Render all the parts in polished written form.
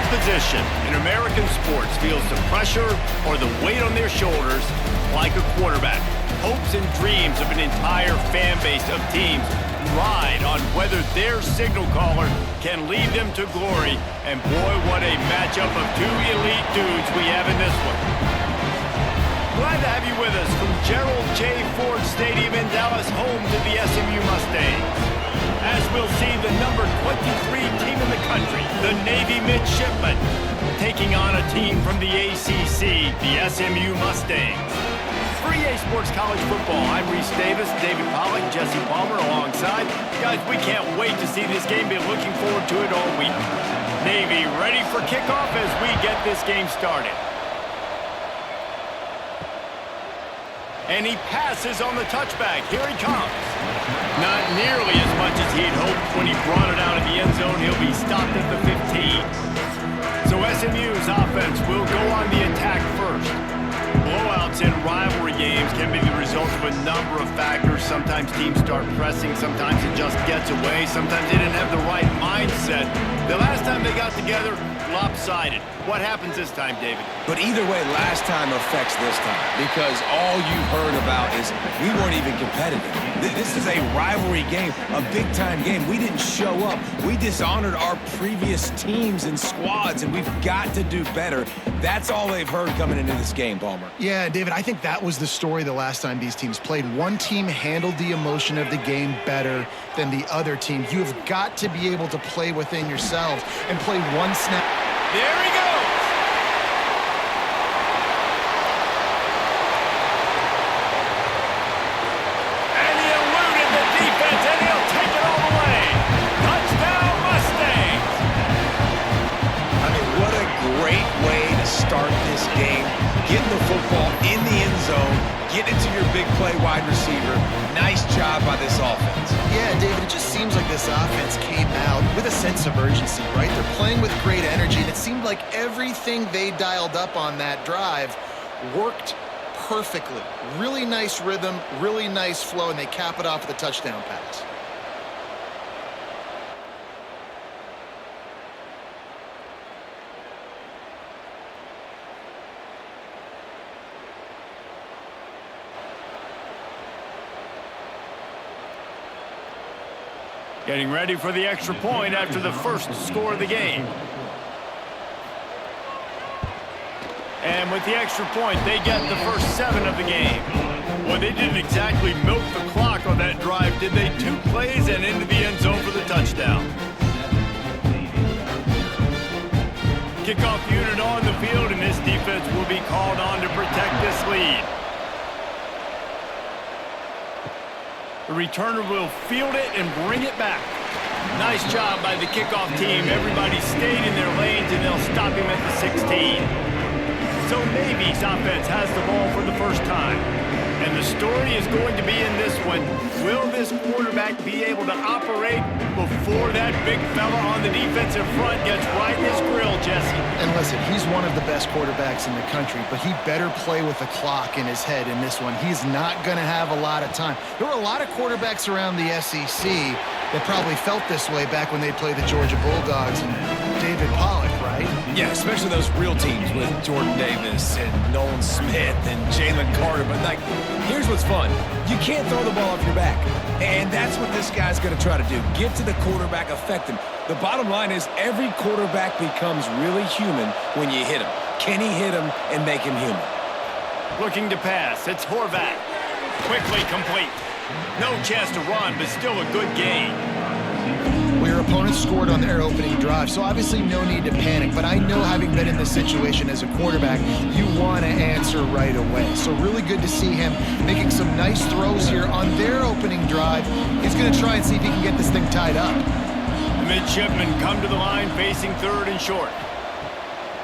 position in American sports feels the pressure or the weight on their shoulders like a quarterback. Hopes and dreams of an entire fan base of teams ride on whether their signal caller can lead them to glory. And boy, what a matchup of two elite dudes we have in this one. Glad to have you with us from Gerald J. Ford Stadium in Dallas, home to the SMU Mustangs. As we'll see the number 23 team in the country, the Navy Midshipmen, taking on a team from the ACC, the SMU Mustangs. For EA Sports College Football, I'm Reese Davis, David Pollack, Jesse Palmer alongside. Guys, we can't wait to see this game. Been looking forward to it all week. Navy ready for kickoff as we get this game started. And he passes on the touchback. Here he comes. Not nearly as much as he had hoped when he brought it out of the end zone. He'll be stopped at the 15. So SMU's offense will go on the attack first. Blowouts in rivalry games can be the result of a number of factors. Sometimes teams start pressing. Sometimes it just gets away. Sometimes they didn't have the right mindset. The last time they got together, lopsided. What happens this time, David? But either way, last time affects this time because all you've heard about is we weren't even competitive. This is a rivalry game, a big-time game. We didn't show up. We dishonored our previous teams and squads, and we've got to do better. That's all they've heard coming into this game, Palmer. Yeah, David, I think that was the story the last time these teams played. One team handled the emotion of the game better than the other team. You have got to be able to play within yourselves and play one snap. There he goes. And he eluded the defense, and he'll take it all the way. Touchdown, Mustangs. I mean, what a great way to start this game. Getting the football in the end zone, get it to your big play wide receiver. Nice job by this offense. Yeah, David, it just seems like this offense came out with a sense of urgency, right? They're playing with great energy, and it seemed like everything they dialed up on that drive worked perfectly. Really nice rhythm, really nice flow, and they cap it off with a touchdown pass. Getting ready for the extra point after the first score of the game. And with the extra point, they get the first 7 of the game. Well, they didn't exactly milk the clock on that drive, did they? 2 plays and into the end zone for the touchdown. Kickoff unit on the field, and this defense will be called on to protect this lead. The returner will field it and bring it back. Nice job by the kickoff team. Everybody stayed in their lanes, and they'll stop him at the 16. So Navy's offense has the ball for the first time. And the story is going to be in this one. Will this quarterback be able to operate before that big fella on the defensive front gets right in his grill, Jesse? And listen, he's one of the best quarterbacks in the country, but he better play with the clock in his head in this one. He's not going to have a lot of time. There were a lot of quarterbacks around the SEC that probably felt this way back when they played the Georgia Bulldogs and David Pollack, right? Yeah, especially those real teams with Jordan Davis and Nolan Smith and Jalen Carter. But, like, here's what's fun. You can't throw the ball off your back. And that's what this guy's going to try to do. Get to the quarterback, affect him. The bottom line is every quarterback becomes really human when you hit him. Can he hit him and make him human? Looking to pass. It's Horvath. Quickly complete. No chance to run, but still a good gain. Well, your opponent scored on their opening drive, so obviously no need to panic. But I know, having been in this situation as a quarterback, you want to answer right away. So really good to see him making some nice throws here on their opening drive. He's going to try and see if he can get this thing tied up. The Midshipmen come to the line facing 3rd and short.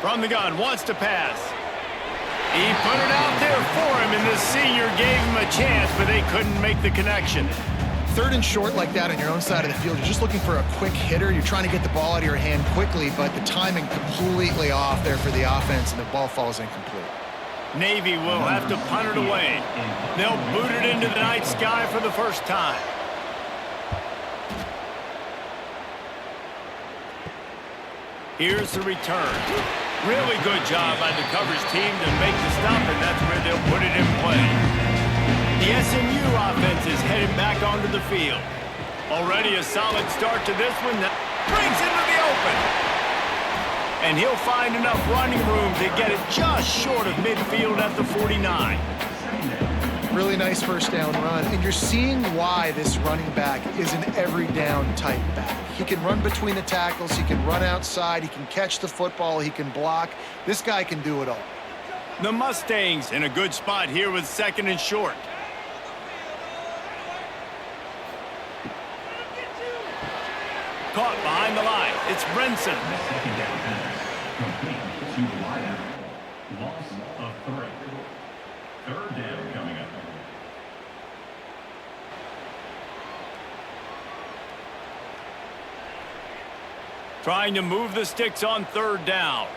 From the gun, wants to pass. He put it out there for him, and the senior gave him a chance, but they couldn't make the connection. 3rd and short like that on your own side of the field, you're just looking for a quick hitter. You're trying to get the ball out of your hand quickly, but the timing completely off there for the offense, and the ball falls incomplete. Navy will have to punt it away. They'll boot it into the night sky for the first time. Here's the return. Really good job by the coverage team to make the stop, and that's where they'll put it in play. The SMU offense is headed back onto the field. Already a solid start to this one that brings into the open. And he'll find enough running room to get it just short of midfield at the 49. Really nice first down run, and you're seeing why this running back is an every down type back. He can run between the tackles, he can run outside, he can catch the football, he can block. This guy can do it all. The Mustangs in a good spot here with 2nd and short. Caught behind the line. It's Brinson. Second down pass. Complete to the wideout. Loss of 3. 3rd down coming up. Trying to move the sticks on 3rd down.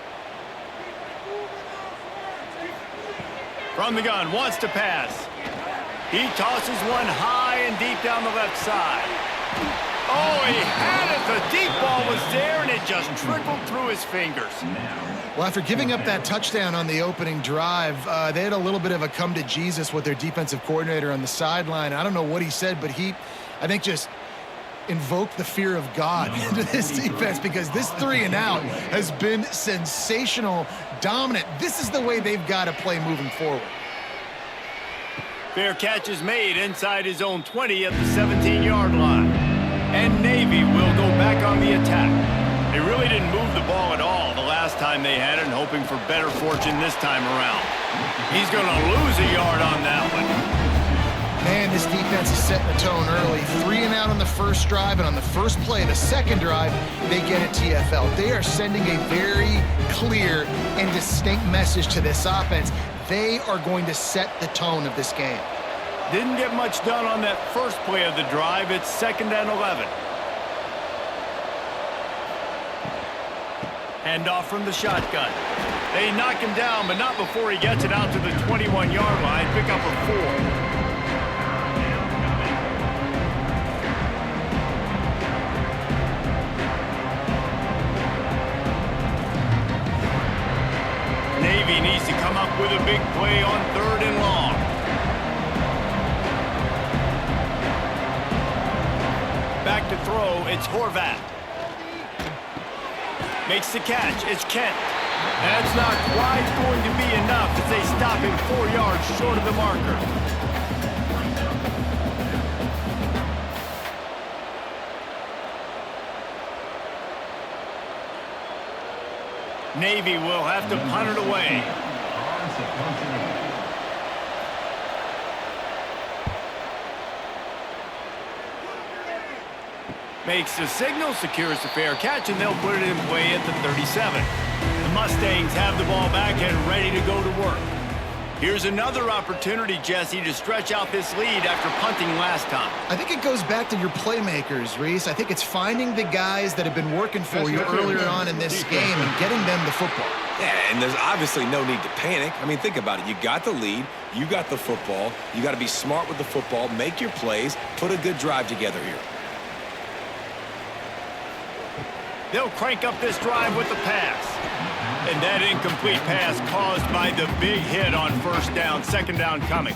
From the gun, wants to pass. He tosses one high and deep down the left side. Oh, he had it. The deep ball was there, and it just trickled through his fingers. Well, after giving up that touchdown on the opening drive, they had a little bit of a come to Jesus with their defensive coordinator on the sideline. I don't know what he said, but I think, just invoked the fear of God into this defense, because this 3 and out has been sensational, dominant. This is the way they've got to play moving forward. Fair catch is made inside his own 20 at the 17-yard line. And Navy will go back on the attack. They really didn't move the ball at all the last time they had it, and hoping for better fortune this time around. He's going to lose a yard on that one. Man, this defense is setting the tone early. 3 and out on the first drive, and on the first play of the second drive, they get a TFL. They are sending a very clear and distinct message to this offense. They are going to set the tone of this game. Didn't get much done on that first play of the drive. It's 2nd and 11. Handoff from the shotgun. They knock him down, but not before he gets it out to the 21-yard line. Pick up a 4. Navy needs to come up with a big play on 3rd and long. Back to throw, it's Horvat. Makes the catch, it's Kent. That's not quite going to be enough as they stop him 4 yards short of the marker. Navy will have to punt it away. Makes the signal, secures the fair catch, and they'll put it in play at the 37. The Mustangs have the ball back and ready to go to work. Here's another opportunity, Jesse, to stretch out this lead after punting last time. I think it goes back to your playmakers, Reese. I think it's finding the guys that have been working for you earlier on in this game and getting them the football. Yeah, and there's obviously no need to panic. I mean, think about it. You got the lead. You got the football. You got to be smart with the football, make your plays, put a good drive together here. They'll crank up this drive with the pass. And that incomplete pass caused by the big hit on 1st down, 2nd down coming.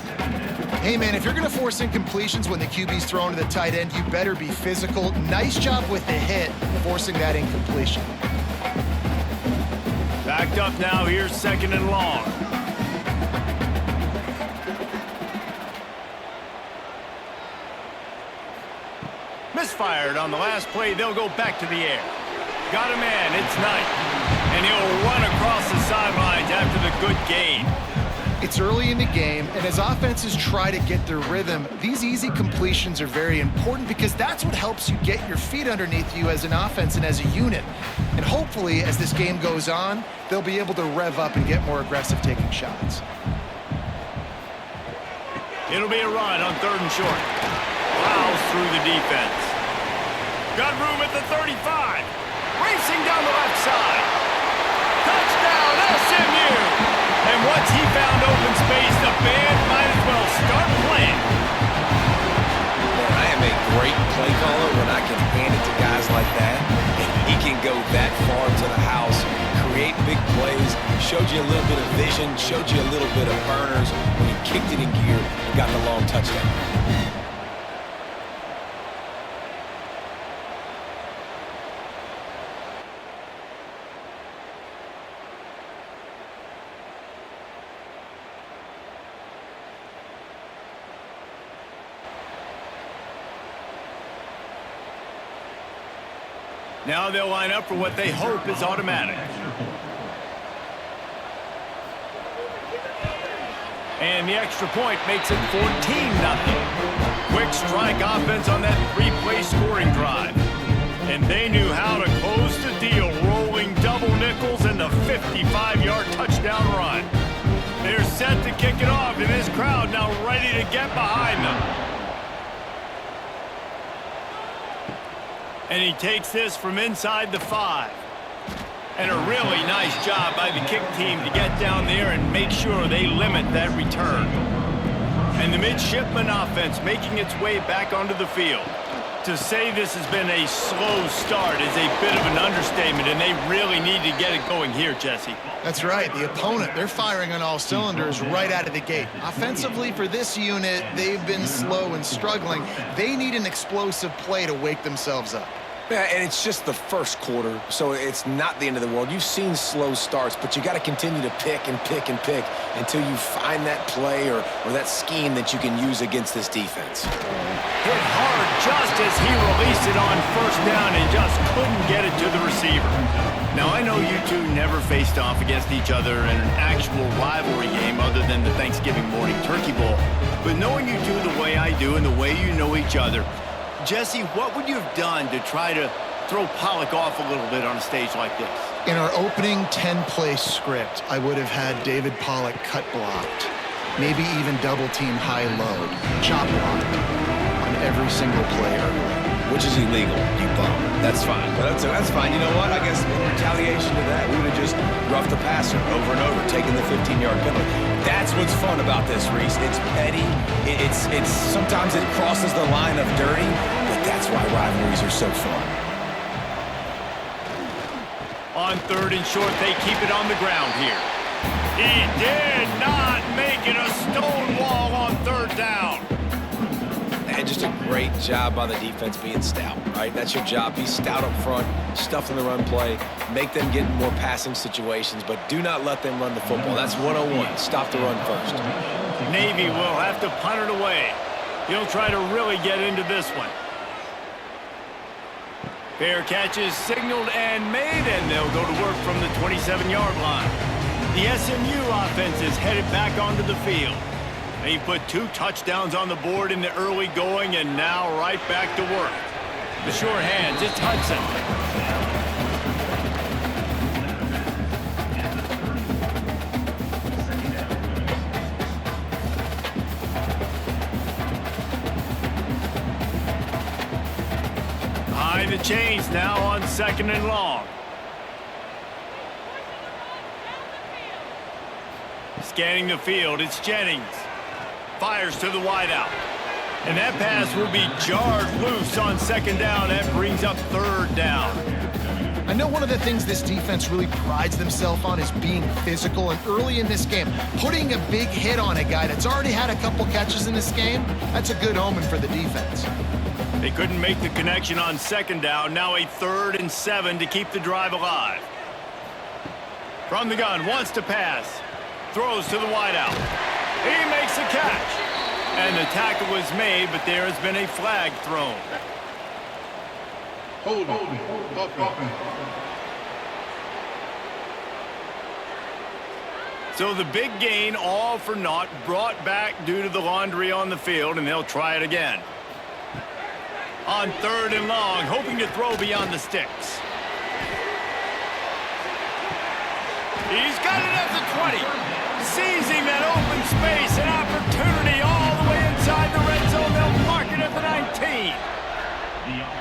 Hey, man, if you're going to force incompletions when the QB's thrown to the tight end, you better be physical. Nice job with the hit, forcing that incompletion. Backed up now, here's 2nd and long. Misfired on the last play, they'll go back to the air. Got a man, it's Knight. And he'll run across the sidelines after the good gain. It's early in the game, and as offenses try to get their rhythm, these easy completions are very important because that's what helps you get your feet underneath you as an offense and as a unit. And hopefully, as this game goes on, they'll be able to rev up and get more aggressive taking shots. It'll be a run on 3rd and short. Plows through the defense. Got room at the 35. Racing down the left side. Touchdown, SMU! And once he found open space, the band might as well start playing. Man, I am a great play caller when I can hand it to guys like that. And he can can go that far to the house, create big plays, showed you a little bit of vision, showed you a little bit of burners when he kicked it in gear and got the long touchdown. Now they'll line up for what they hope is automatic. And the extra point makes it 14-0. Quick strike offense on that three-play scoring drive. And they knew how to close the deal, rolling double nickels and the 55-yard touchdown run. They're set to kick it off, and this crowd now ready to get behind them. And he takes this from inside the 5. And a really nice job by the kick team to get down there and make sure they limit that return. And the Midshipmen offense making its way back onto the field. To say this has been a slow start is a bit of an understatement, and they really need to get it going here, Jesse. That's right. The opponent, they're firing on all cylinders right out of the gate. Offensively, for this unit, they've been slow and struggling. They need an explosive play to wake themselves up. Yeah, and it's just the first quarter, so it's not the end of the world. You've seen slow starts, but you got to continue to pick and pick and pick until you find that play or that scheme that you can use against this defense. Hit hard just as he released it on first down and just couldn't get it to the receiver. Now, I know you two never faced off against each other in an actual rivalry game other than the Thanksgiving morning turkey bowl, but knowing you two the way I do and the way you know each other, Jesse, what would you have done to try to throw Pollock off a little bit on a stage like this? In our opening 10-play script, I would have had David Pollock cut blocked, maybe even double-team high-low, chop blocked on every single play early. Which is illegal, you bum. That's fine. But that's fine. You know what? I guess in retaliation to that, we would have just roughed the passer over and over, taking the 15-yard penalty. That's what's fun about this, Reese. It's petty. It's sometimes it crosses the line of dirty, but that's why rivalries are so fun. On third and short, they keep it on the ground here. He did not make it a stone wall on third down. And just a great job by the defense being stout, right? That's your job. Be stout up front, stuff in the run play, make them get in more passing situations, but do not let them run the football. That's 101. Stop the run first. Navy will have to punt it away. He'll try to really get into this one. Fair catch is signaled and made, and they'll go to work from the 27-yard line. The SMU offense is headed back onto the field. He put 2 touchdowns on the board in the early going, and now right back to work. The sure hands, it's Hudson. High the chains now on 2nd and long. Scanning the field, it's Jennings. Fires to the wideout. And that pass will be jarred loose on 2nd down. That brings up 3rd down. I know one of the things this defense really prides themselves on is being physical, and early in this game, putting a big hit on a guy that's already had a couple catches in this game, that's a good omen for the defense. They couldn't make the connection on 2nd down. Now a 3rd and 7 to keep the drive alive. From the gun, wants to pass. Throws to the wideout. He makes the catch. And the tackle was made, but there has been a flag thrown. Hold on. So the big gain, all for naught, brought back due to the laundry on the field, and they'll try it again. On 3rd and long, hoping to throw beyond the sticks. He's got it at the 20. Seizing that open space, an opportunity all the way inside the red zone. They'll mark it at the 19.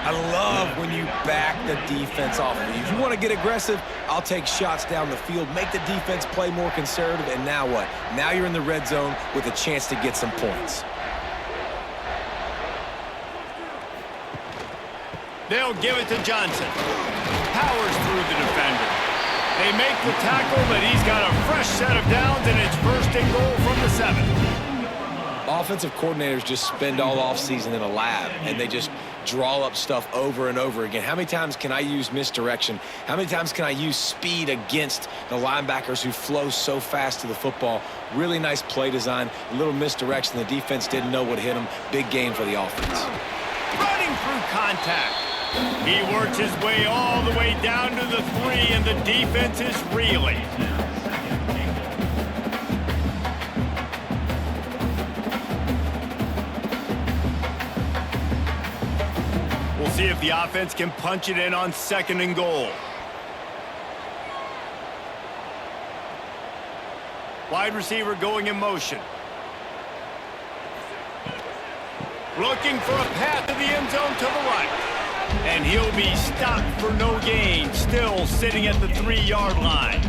I love when you back the defense off of you. If you want to get aggressive, I'll take shots down the field, make the defense play more conservative, and now what? Now you're in the red zone with a chance to get some points. They'll give it to Johnson. powers through the defender. They make the tackle, but he's got a fresh set of downs, and it's 1st and goal from the 7. Offensive coordinators just spend all offseason in a lab, and they just draw up stuff over and over again. How many times can I use misdirection? How many times can I use speed against the linebackers who flow so fast to the football? Really nice play design, a little misdirection. The defense didn't know what hit them. Big gain for the offense. Running through contact. He works his way all the way down to the 3, and the defense is reeling. We'll see if the offense can punch it in on 2nd and goal. Wide receiver going in motion. Looking for a path to the end zone to the right. And he'll be stopped for no gain, still sitting at the 3-yard line.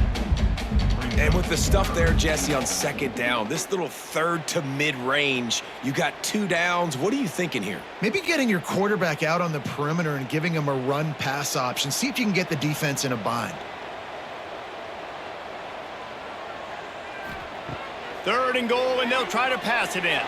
And with the stuff there, Jesse, on 2nd down, this little 3rd to mid-range, you got 2 downs. What are you thinking here? Maybe getting your quarterback out on the perimeter and giving him a run-pass option. See if you can get the defense in a bind. 3rd and goal, and they'll try to pass it in.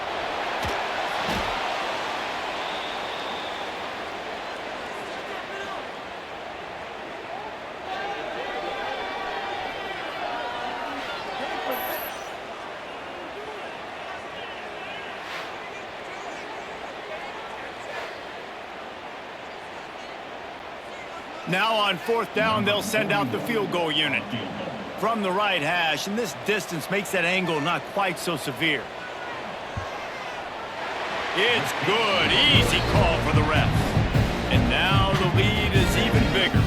Now on 4th down, they'll send out the field goal unit from the right hash, and this distance makes that angle not quite so severe. It's good. Easy call for the ref. And now the lead is even bigger.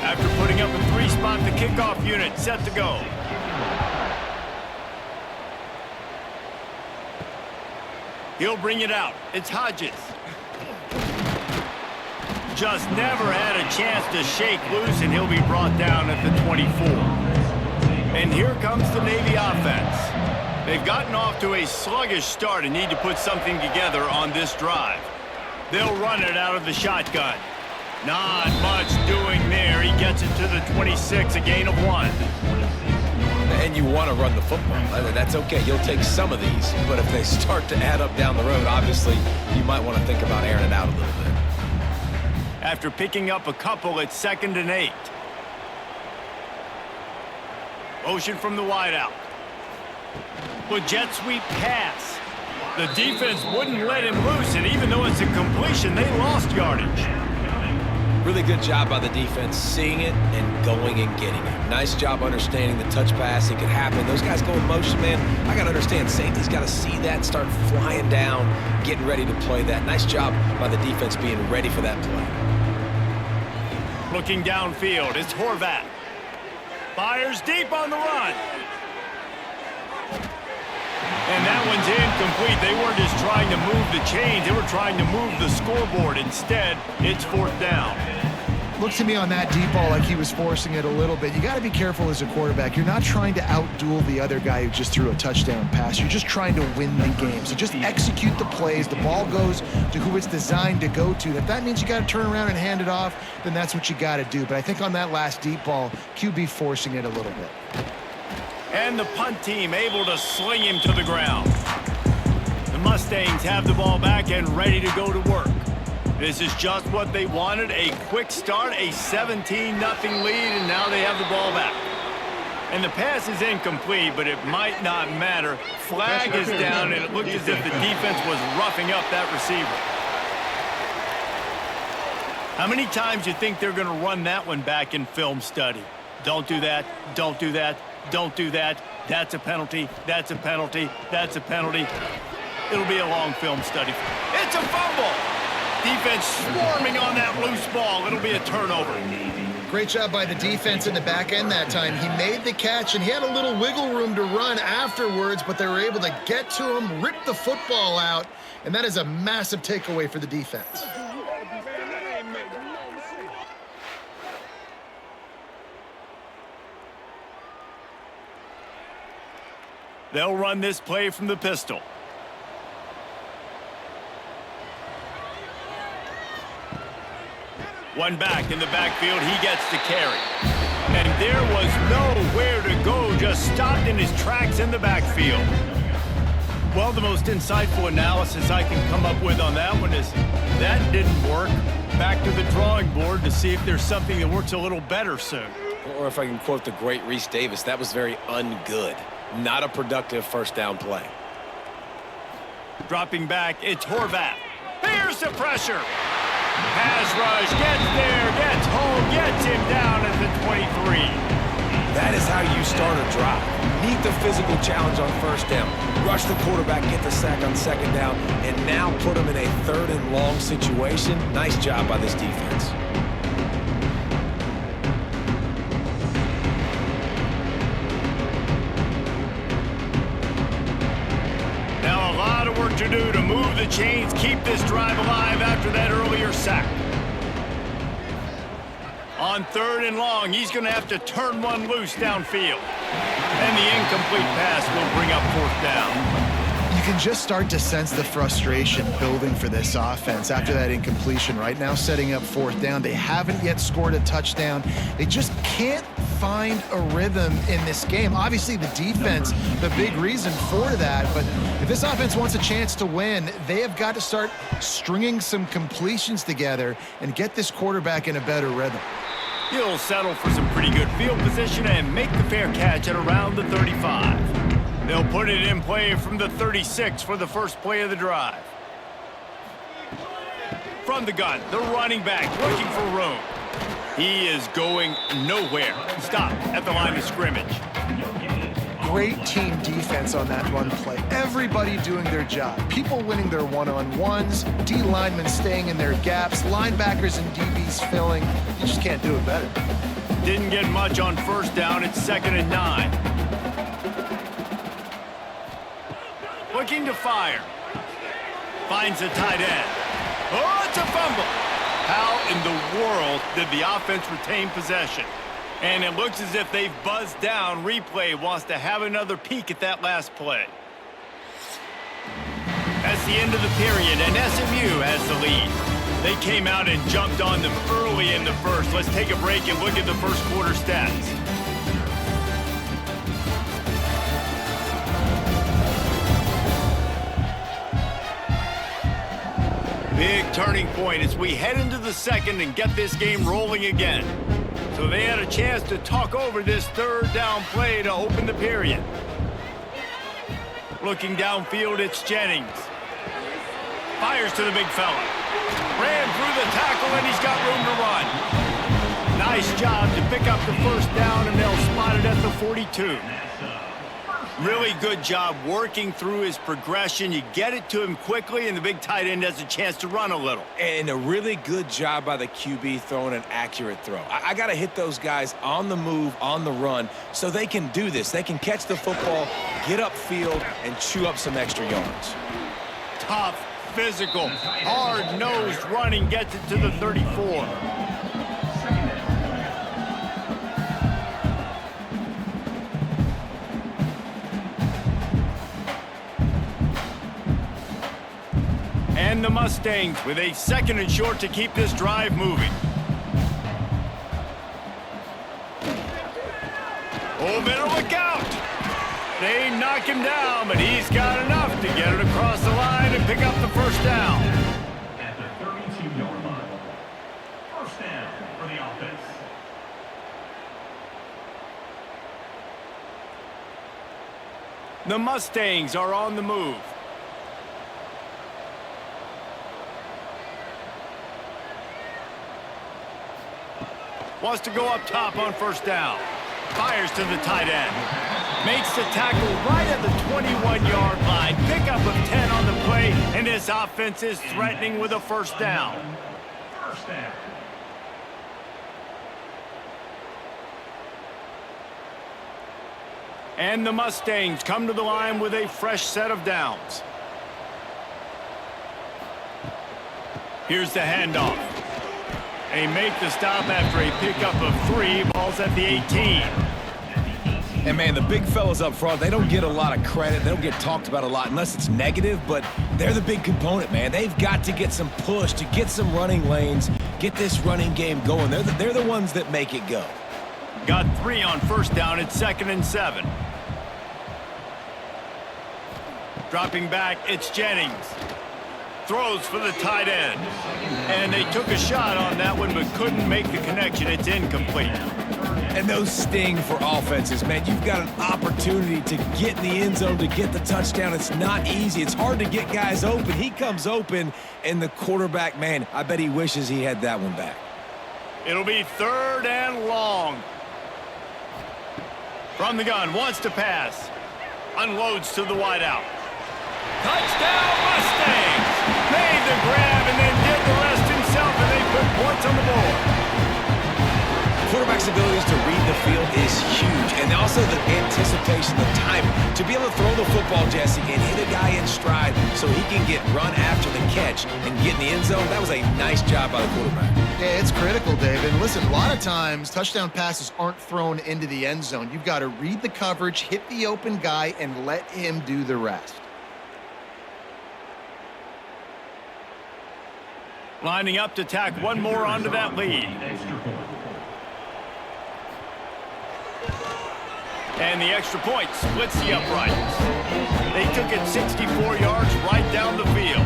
After putting up a 3-spot, the kickoff unit set to go. He'll bring it out. It's Hodges. Just never had a chance to shake loose, and he'll be brought down at the 24. And here comes the Navy offense. They've gotten off to a sluggish start and need to put something together on this drive. They'll run it out of the shotgun. Not much doing there. He gets it to the 26, a gain of 1. And you want to run the football. That's okay. You'll take some of these. But if they start to add up down the road, obviously, you might want to think about airing it out a little bit. After picking up a couple, it's 2nd and 8. Motion from the wideout. With jet sweep pass. The defense wouldn't let him loose, and even though it's a completion, they lost yardage. Really good job by the defense, seeing it and going and getting it. Nice job understanding the touch pass. It could happen. Those guys go in motion, man. I got to understand, safety's got to see that, start flying down, getting ready to play that. Nice job by the defense being ready for that play. Looking downfield, it's Horvath. Fires deep on the run. And that one's incomplete. They weren't just trying to move the chains. They were trying to move the scoreboard. Instead, it's 4th down. Looks to me on that deep ball like he was forcing it a little bit. You got to be careful as a quarterback. You're not trying to outduel the other guy who just threw a touchdown pass. You're just trying to win the game. So just execute the plays. The ball goes to who it's designed to go to. If that means you got to turn around and hand it off, then that's what you got to do. But I think on that last deep ball, QB forcing it a little bit. And the punt team able to sling him to the ground. The Mustangs have the ball back and ready to go to work. This is just what they wanted, a quick start, a 17-0 lead, and now they have the ball back. And the pass is incomplete, but it might not matter. Flag is down, and it looked as if the defense was roughing up that receiver. How many times do you think they're going to run that one back in film study? Don't do that, don't do that, don't do that. That's a penalty, that's a penalty, that's a penalty. It'll be a long film study. It's a fumble! Defense swarming on that loose ball. It'll be a turnover. Great job by the defense in the back end that time. He made the catch, and he had a little wiggle room to run afterwards, but they were able to get to him, rip the football out, and that is a massive takeaway for the defense. They'll run this play from the pistol. One back in the backfield, he gets to carry. And there was nowhere to go, just stopped in his tracks in the backfield. Well, the most insightful analysis I can come up with on that one is that didn't work. Back to the drawing board to see if there's something that works a little better soon. Or if I can quote the great Reese Davis, that was very ungood. Not a productive first down play. Dropping back, it's Horvath. Here's the pressure. Pass rush, gets there, gets home, gets him down at the 23. That is how you start a drive. Meet the physical challenge on first down. Rush the quarterback, get the sack on second down, and now put him in a 3rd and long situation. Nice job by this defense. Now a lot of work to do to move the chains, keep this drive alive after that earlier sack. On 3rd and long, he's going to have to turn one loose downfield. And the incomplete pass will bring up 4th down. You can just start to sense the frustration building for this offense after that incompletion. Right now, setting up 4th down. They haven't yet scored a touchdown. They just can't find a rhythm in this game. Obviously, the defense, the big reason for that. But if this offense wants a chance to win, they have got to start stringing some completions together and get this quarterback in a better rhythm. He'll settle for some pretty good field position and make the fair catch at around the 35. They'll put it in play from the 36 for the first play of the drive. From the gun, the running back looking for room. He is going nowhere. Stop at the line of scrimmage. Great team defense on that run play. Everybody doing their job. People winning their one-on-ones, D linemen staying in their gaps, linebackers and DBs filling. You just can't do it better. Didn't get much on first down. It's 2nd and 9. Looking to fire. Finds the tight end. Oh, it's a fumble. How in the world did the offense retain possession? And it looks as if they've buzzed down. Replay wants to have another peek at that last play. That's the end of the period, and SMU has the lead. They came out and jumped on them early in the first. Let's take a break and look at the first quarter stats. Big turning point as we head into the second and get this game rolling again. So they had a chance to talk over this 3rd down play to open the period. Looking downfield, it's Jennings. Fires to the big fella. Ran through the tackle and he's got room to run. Nice job to pick up the first down, and they'll spot it at the 42. Really good job working through his progression. You get it to him quickly, and the big tight end has a chance to run a little. And a really good job by the QB throwing an accurate throw. I got to hit those guys on the move, on the run, so they can do this. They can catch the football, get upfield, and chew up some extra yards. Tough, physical, hard-nosed running gets it to the 34. And the Mustangs with a 2nd and short to keep this drive moving. Oh, better look out. They knock him down, but he's got enough to get it across the line and pick up the first down. At the 32-yard line. First down for the offense. The Mustangs are on the move. Wants to go up top on first down. Fires to the tight end. Makes the tackle right at the 21-yard line. Pickup of 10 on the play, and this offense is threatening with a first down. First down. And the Mustangs come to the line with a fresh set of downs. Here's the handoff. They make the stop after a pickup of 3. Ball's at the 18. And, man, the big fellas up front, they don't get a lot of credit. They don't get talked about a lot unless it's negative, but they're the big component, man. They've got to get some push to get some running lanes, get this running game going. They're the ones that make it go. Got 3 on first down. It's 2nd and 7. Dropping back, it's Jennings. Throws for the tight end. And they took a shot on that one but couldn't make the connection. It's incomplete. And those sting for offenses, man. You've got an opportunity to get in the end zone, to get the touchdown. It's not easy. It's hard to get guys open. He comes open, and the quarterback, man, I bet he wishes he had that one back. It'll be 3rd and long. From the gun, wants to pass. Unloads to the wideout. Touchdown, Mustangs! Made the grab and then did the rest himself, and they put points on the board. Quarterback's abilities to read the field is huge, and also the anticipation, the timing. To be able to throw the football, Jesse, and hit a guy in stride so he can get run after the catch and get in the end zone, that was a nice job by the quarterback. Yeah, it's critical, David. Listen, a lot of times touchdown passes aren't thrown into the end zone. You've got to read the coverage, hit the open guy, and let him do the rest. Lining up to tack one more onto that lead. And the extra point splits the uprights. They took it 64 yards right down the field.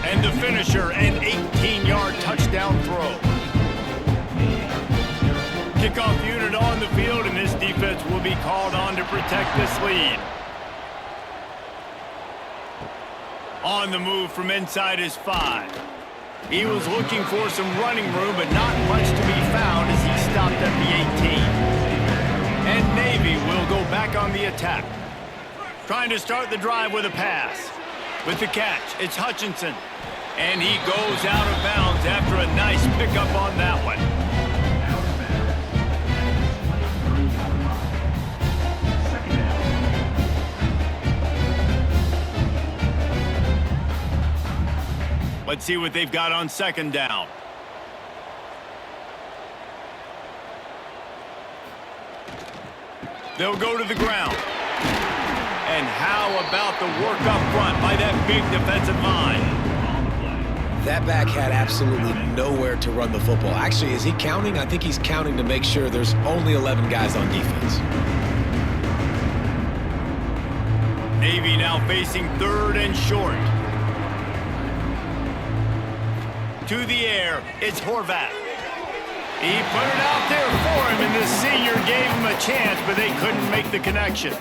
And the finisher, an 18-yard touchdown throw. Kickoff unit on the field, and this defense will be called on to protect this lead. On the move from inside his 5. He was looking for some running room, but not much to be found as he stopped at the 18. And Navy will go back on the attack. Trying to start the drive with a pass. With the catch, it's Hutchinson. And he goes out of bounds after a nice pickup on that one. Let's see what they've got on 2nd down. They'll go to the ground. And how about the work up front by that big defensive line? That back had absolutely nowhere to run the football. Actually, is he counting? I think he's counting to make sure there's only 11 guys on defense. Navy now facing 3rd and short. To the air, it's Horvath. He put it out there for him, and the senior gave him a chance, but they couldn't make the connection.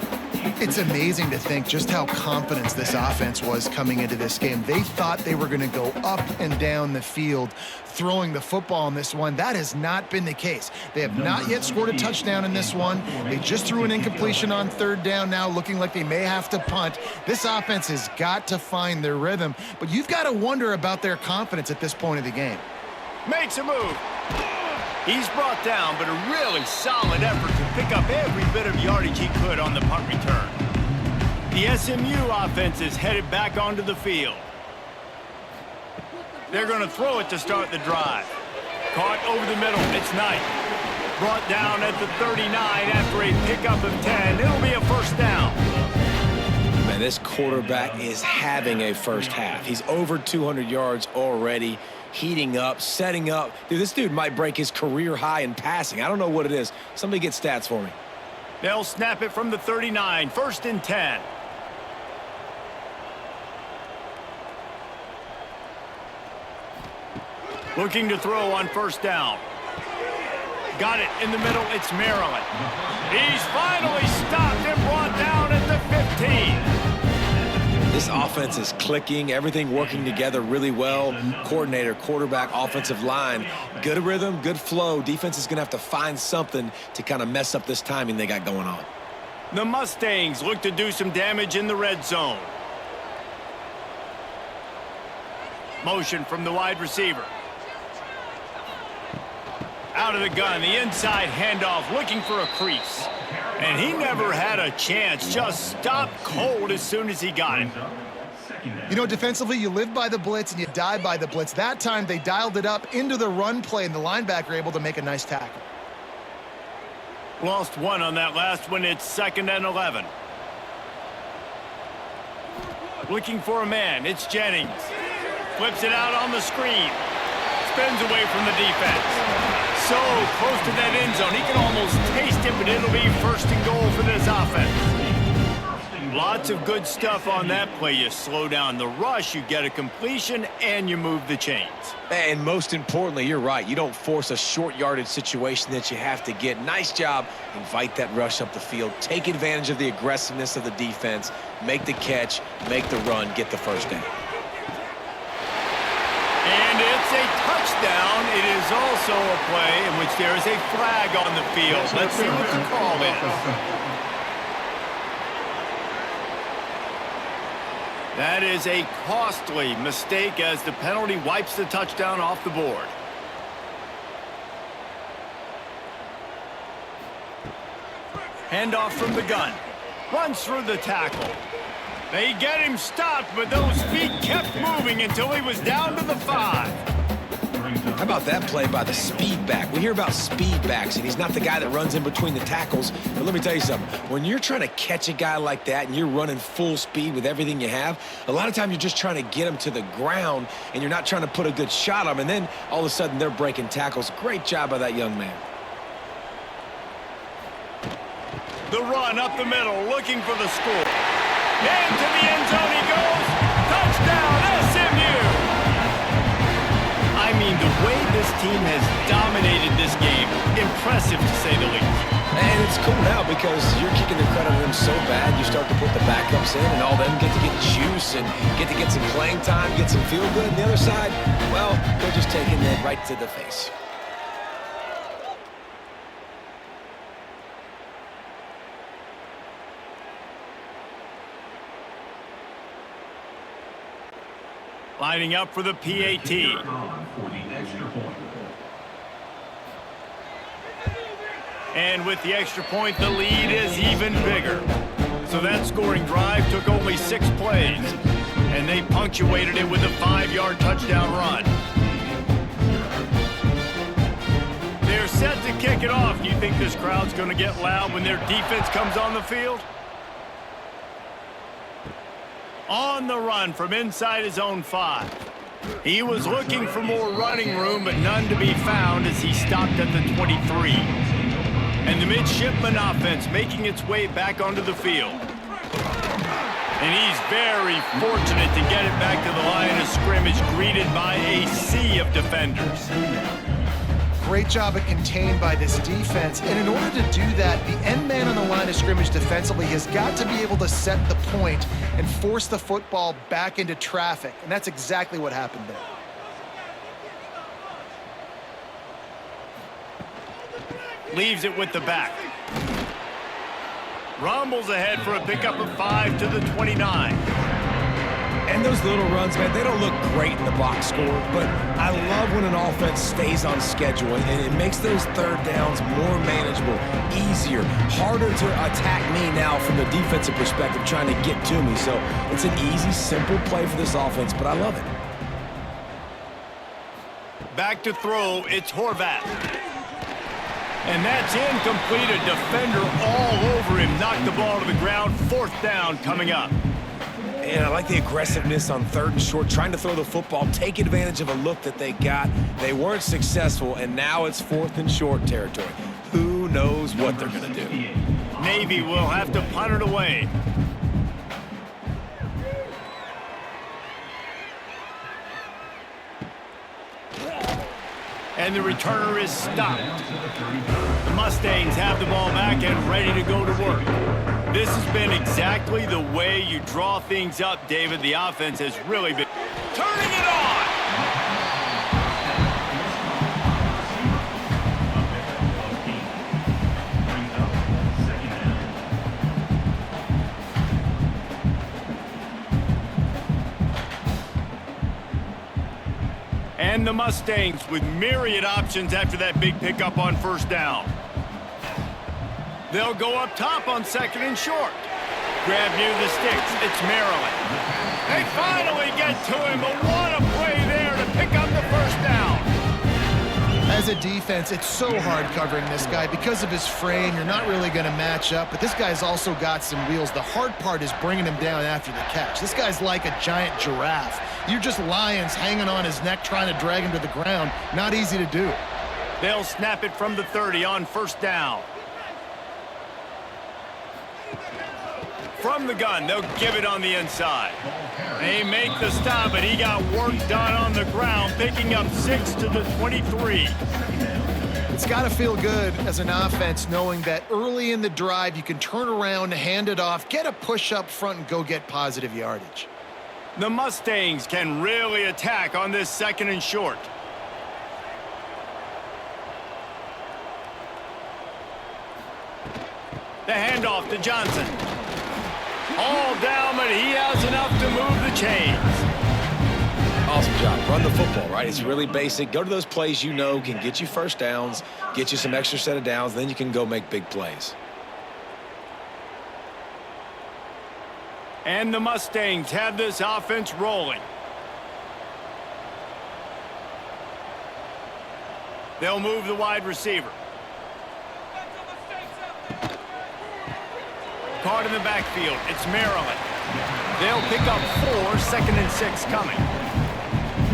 It's amazing to think just how confident this offense was coming into this game. They thought they were going to go up and down the field throwing the football in this one. That has not been the case. They have not yet scored a touchdown in this one. They just threw an incompletion on 3rd down now, looking like they may have to punt. This offense has got to find their rhythm, but you've got to wonder about their confidence at this point of the game. Makes a move. He's brought down, but a really solid effort to pick up every bit of yardage he could on the punt return. The SMU offense is headed back onto the field. They're going to throw it to start the drive. Caught over the middle. It's Knight. Brought down at the 39 after a pickup of 10. It'll be a 1st down. Man, this quarterback is having a first half. He's over 200 yards already. Heating up, setting up. Dude, this dude might break his career high in passing. I don't know what it is. Somebody get stats for me. They'll snap it from the 39, 1st and 10. Looking to throw on 1st down. Got it in the middle, it's Maryland. He's finally stopped and brought down at the 15. This offense is clicking, everything working together really well. Coordinator, quarterback, offensive line, good rhythm, good flow. Defense is going to have to find something to kind of mess up this timing they got going on. The Mustangs look to do some damage in the red zone. Motion from the wide receiver. Out of the gun, the inside handoff, looking for a crease. And he never had a chance, just stopped cold as soon as he got it. You know, defensively, you live by the blitz and you die by the blitz. That time, they dialed it up into the run play, and the linebacker able to make a nice tackle. Lost one on that last one. It's 2nd and 11. Looking for a man. It's Jennings. Flips it out on the screen. Spins away from the defense. So close to that end zone. He can almost taste it, but it'll be 1st and goal for this offense. Lots of good stuff on that play. You slow down the rush, you get a completion, and you move the chains. And most importantly, you're right. You don't force a short yardage situation that you have to get. Nice job. Invite that rush up the field. Take advantage of the aggressiveness of the defense. Make the catch, make the run, get the 1st down. And it's a touchdown. It is also a play in which there is a flag on the field. Let's see what the call is. That is a costly mistake as the penalty wipes the touchdown off the board. Handoff from the gun. Runs through the tackle. They get him stopped, but those feet kept moving until he was down to the 5. How about that play by the speed back? We hear about speed backs, and he's not the guy that runs in between the tackles. But let me tell you something. When you're trying to catch a guy like that and you're running full speed with everything you have, a lot of times you're just trying to get him to the ground, and you're not trying to put a good shot on him, and then all of a sudden they're breaking tackles. Great job by that young man. The run up the middle, looking for the score. Into the end zone he goes. Touchdown, SMU! I mean, the way this team has dominated this game, impressive to say the least. And it's cool now because you're kicking the credit on them so bad, you start to put the backups in, and all them get to get juice and get to get some playing time, get some feel good. And the other side, well, they're just taking it right to the face. Lining up for the PAT. And with the extra point, the lead is even bigger. So that scoring drive took only 6 plays, and they punctuated it with a 5-yard touchdown run. They're set to kick it off. You think this crowd's going to get loud when their defense comes on the field? On the run from inside his own 5. He was looking for more running room, but none to be found as he stopped at the 23. And the Midshipmen offense making its way back onto the field. And he's very fortunate to get it back to the line of scrimmage, greeted by a sea of defenders. Great job at contained by this defense. And in order to do that, the end man on the line of scrimmage defensively has got to be able to set the point and force the football back into traffic. And that's exactly what happened there. Leaves it with the back. Rumbles ahead for a pickup of 5 to the 29. And those little runs, man, they don't look great in the box score, but I love when an offense stays on schedule, and it makes those 3rd downs more manageable, easier, harder to attack me now from the defensive perspective trying to get to me. So it's an easy, simple play for this offense, but I love it. Back to throw, it's Horvath. And that's incomplete. A defender all over him. Knocked the ball to the ground. 4th down coming up. And I like the aggressiveness on 3rd and short, trying to throw the football, take advantage of a look that they got. They weren't successful, and now it's 4th and short territory. Who knows what they're going to do? Navy will have to punt it away. And the returner is stopped. The Mustangs have the ball back and ready to go to work. This has been exactly the way you draw things up, David. The offense has really been turning it on. And the Mustangs with myriad options after that big pickup on 1st down. They'll go up top on 2nd and short. Grab near the sticks. It's Maryland. They finally get to him, but what a play there to pick up the 1st down. As a defense, it's so hard covering this guy. Because of his frame, you're not really going to match up, but this guy's also got some wheels. The hard part is bringing him down after the catch. This guy's like a giant giraffe. You're just lions hanging on his neck trying to drag him to the ground. Not easy to do. They'll snap it from the 30 on first down. From the gun, they'll give it on the inside. They make the stop, but he got work done on the ground, picking up 6 to the 23. It's got to feel good as an offense knowing that early in the drive you can turn around, hand it off, get a push up front, and go get positive yardage. The Mustangs can really attack on this 2nd and short. The handoff to Johnson. All down, but he has enough to move the chains. Awesome job. Run the football, right? It's really basic. Go to those plays you know can get you first downs, get you some extra set of downs, then you can go make big plays. And the Mustangs have this offense rolling. They'll move the wide receiver. Caught in the backfield. It's Maryland. They'll pick up 4, 2nd and 6 coming.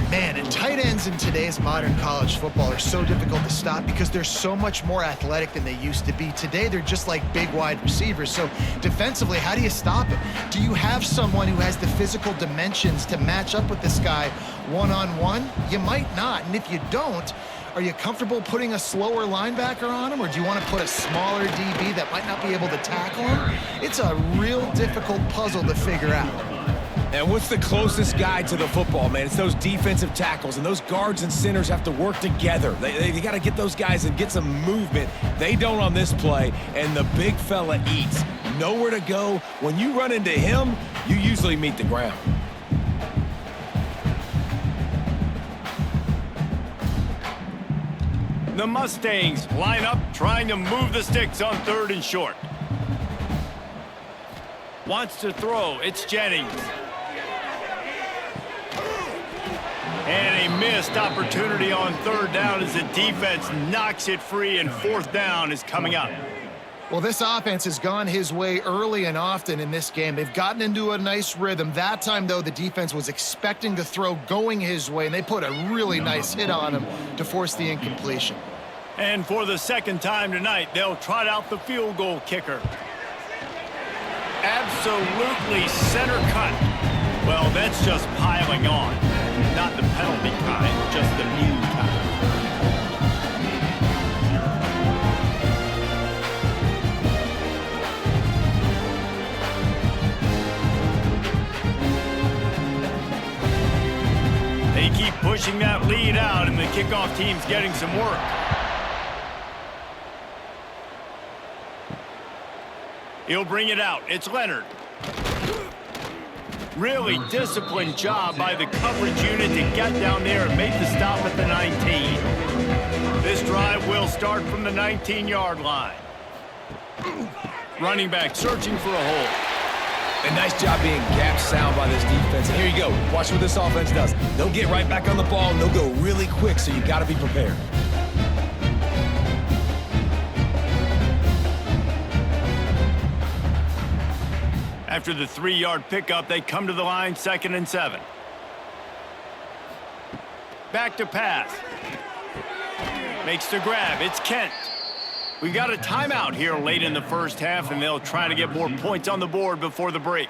Man, and tight ends in today's modern college football are so difficult to stop because they're so much more athletic than they used to be. Today, they're just like big wide receivers. So defensively, how do you stop it? Do you have someone who has the physical dimensions to match up with this guy one-on-one? You might not. And if you don't, are you comfortable putting a slower linebacker on him, or do you want to put a smaller DB that might not be able to tackle him? It's a real difficult puzzle to figure out. And what's the closest guy to the football, man? It's those defensive tackles, and those guards and centers have to work together. They got to get those guys and get some movement. They don't on this play, and the big fella eats. Nowhere to go. When you run into him, you usually meet the ground. The Mustangs line up, trying to move the sticks on 3rd and short. Wants to throw. It's Jennings. And a missed opportunity on 3rd down as the defense knocks it free, and 4th down is coming up. Well, this offense has gone his way early and often in this game. They've gotten into a nice rhythm. That time, though, the defense was expecting the throw going his way, and they put a really nice hit on him to force the incompletion. And for the 2nd time tonight, they'll trot out the field goal kicker. Absolutely center cut. Well, that's just piling on. Not the penalty kind, just the mean kind. They keep pushing that lead out, and the kickoff team's getting some work. He'll bring it out. It's Leonard. Really disciplined job by the coverage unit to get down there and make the stop at the 19. This drive will start from the 19-yard line. Running back searching for a hole. A nice job being gap sound by this defense. And here you go. Watch what this offense does. They'll get right back on the ball, and they'll go really quick, so you got to be prepared. After the 3-yard pickup, they come to the line, 2nd and 7. Back to pass. Makes the grab. It's Kent. We got a timeout here late in the first half, and they'll try to get more points on the board before the break.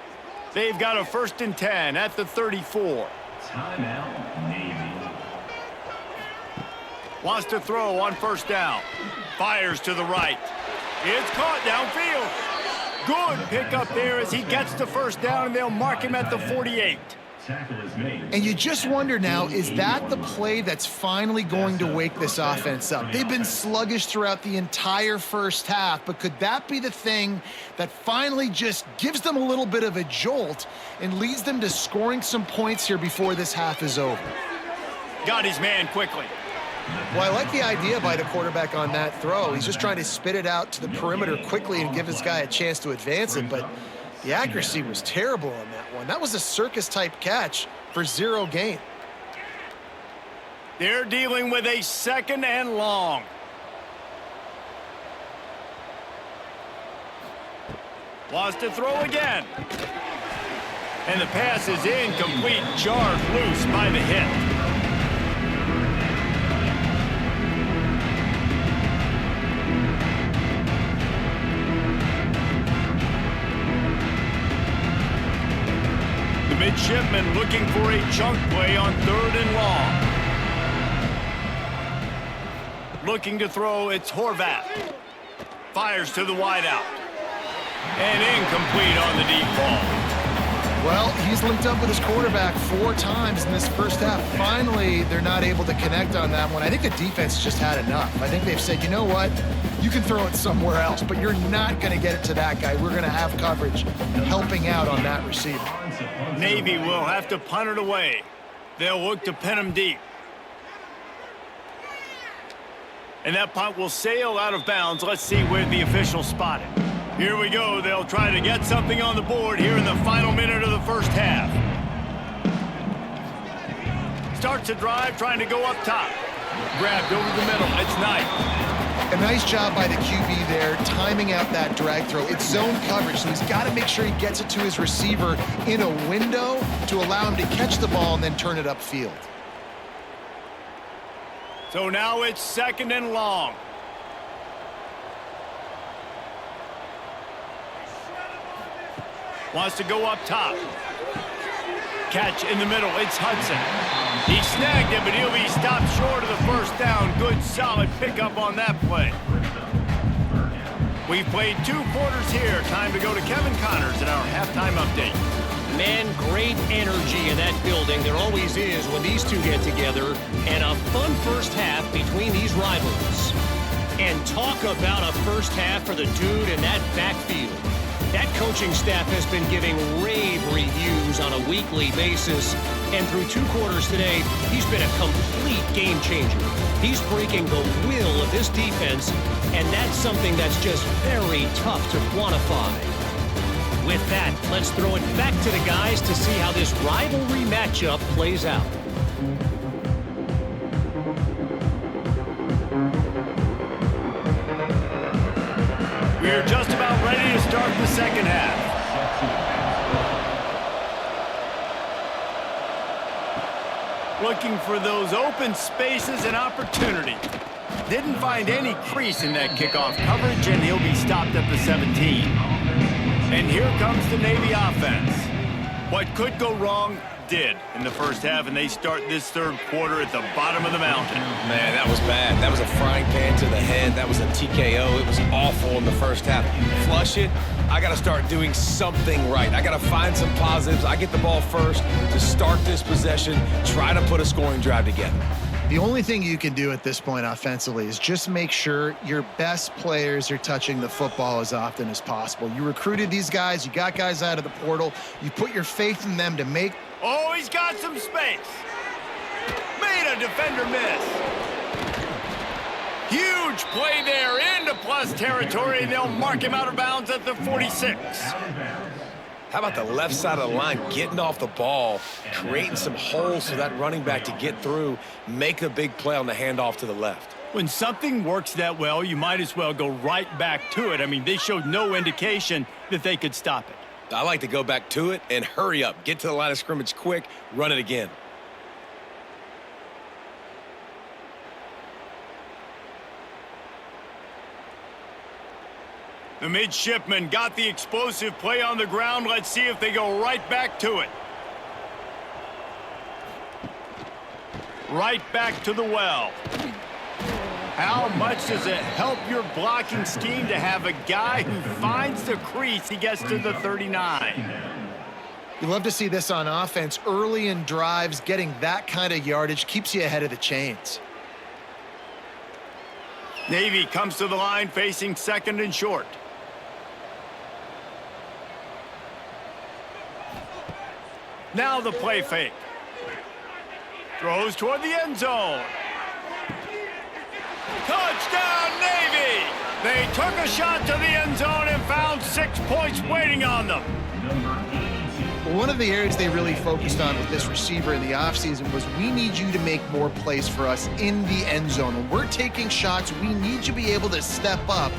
They've got a 1st and 10 at the 34. Timeout, Navy. Wants to throw on 1st down. Fires to the right. It's caught downfield. Good pickup there as he gets the 1st down, and they'll mark him at the 48. Tackle is made. And you just wonder now, is that the play that's finally going to wake this offense up? They've been sluggish throughout the entire first half, but could that be the thing that finally just gives them a little bit of a jolt and leads them to scoring some points here before this half is over? Got his man quickly. Well, I like the idea by the quarterback on that throw. He's just trying to spit it out to the perimeter quickly and give his guy a chance to advance it, but the accuracy was terrible on that one. That was a circus-type catch for 0 gain. They're dealing with a 2nd and long. Wants to throw again. And the pass is incomplete, jarred loose by the hit. The Midshipmen looking for a chunk play on 3rd and long. Looking to throw, it's Horvath. Fires to the wideout. And incomplete on the deep ball. Well, he's linked up with his quarterback 4 times in this first half. Finally, they're not able to connect on that one. I think the defense just had enough. I think they've said, you know what? You can throw it somewhere else, but you're not going to get it to that guy. We're going to have coverage helping out on that receiver. Navy will have to punt it away. They'll look to pin him deep. And that punt will sail out of bounds. Let's see where the officials spot it. Here we go. They'll try to get something on the board here in the final minute of the first half. Starts a drive, trying to go up top. Grabbed over the middle. It's Knight. A nice job by the QB there, timing out that drag throw. It's zone coverage, so he's got to make sure he gets it to his receiver in a window to allow him to catch the ball and then turn it upfield. So now it's 2nd and long. Wants to go up top. Catch in the middle. It's Hudson. He snagged it, but he'll be stopped short of the first down. Good, solid pickup on that play. We've played 2 quarters here. Time to go to Kevin Connors in our halftime update. Man, great energy in that building. There always is when these two get together. And a fun first half between these rivals. And talk about a first half for the dude in that backfield. That coaching staff has been giving rave reviews on a weekly basis. And through 2 quarters today, he's been a complete game changer. He's breaking the will of this defense, and that's something that's just very tough to quantify. With that, let's throw it back to the guys to see how this rivalry matchup plays out. We're just about ready to start the second half. Looking for those open spaces and opportunity. Didn't find any crease in that kickoff coverage, and he'll be stopped at the 17. And here comes the Navy offense. What could go wrong did in the first half, and they start this 3rd quarter at the bottom of the mountain. Man, that was bad. That was a frying pan to the head. That was a TKO. It was awful in the first half. Flush it. I got to start doing something right. I got to find some positives. I get the ball first to start this possession, try to put a scoring drive together. The only thing you can do at this point offensively is just make sure your best players are touching the football as often as possible. You recruited these guys. You got guys out of the portal. You put your faith in them to make. Oh, he's got some space. Made a defender miss. Huge play there into plus territory, and they'll mark him out of bounds at the 46. How about the left side of the line getting off the ball, creating some holes for that running back to get through, make a big play on the handoff to the left. When something works that well, you might as well go right back to it. I mean, they showed no indication that they could stop it. I like to go back to it and hurry up. Get to the line of scrimmage quick, run it again. The Midshipmen got the explosive play on the ground. Let's see if they go right back to it. Right back to the well. How much does it help your blocking scheme to have a guy who finds the crease? He gets to the 39. You love to see this on offense. Early in drives, getting that kind of yardage keeps you ahead of the chains. Navy comes to the line facing 2nd and short. Now the play fake. Throws toward the end zone. Touchdown, Navy! They took a shot to the end zone and found 6 points waiting on them. One of the areas they really focused on with this receiver in the offseason was we need you to make more plays for us in the end zone. When we're taking shots, we need you to be able to step up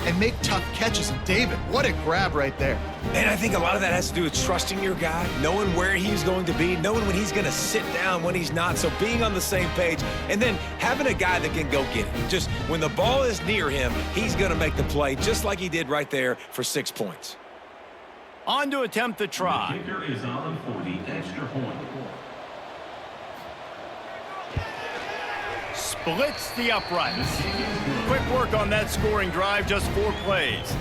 and make tough catches. And David, what a grab right there. And I think a lot of that has to do with trusting your guy, knowing where he's going to be, knowing when he's going to sit down, when he's not. So being on the same page, and then having a guy that can go get it. Just when the ball is near him, he's going to make the play, just like he did right there for 6 points. On to attempt the try. The kicker is on for the extra point. Splits the uprights. Quick work on that scoring drive, just 4 plays.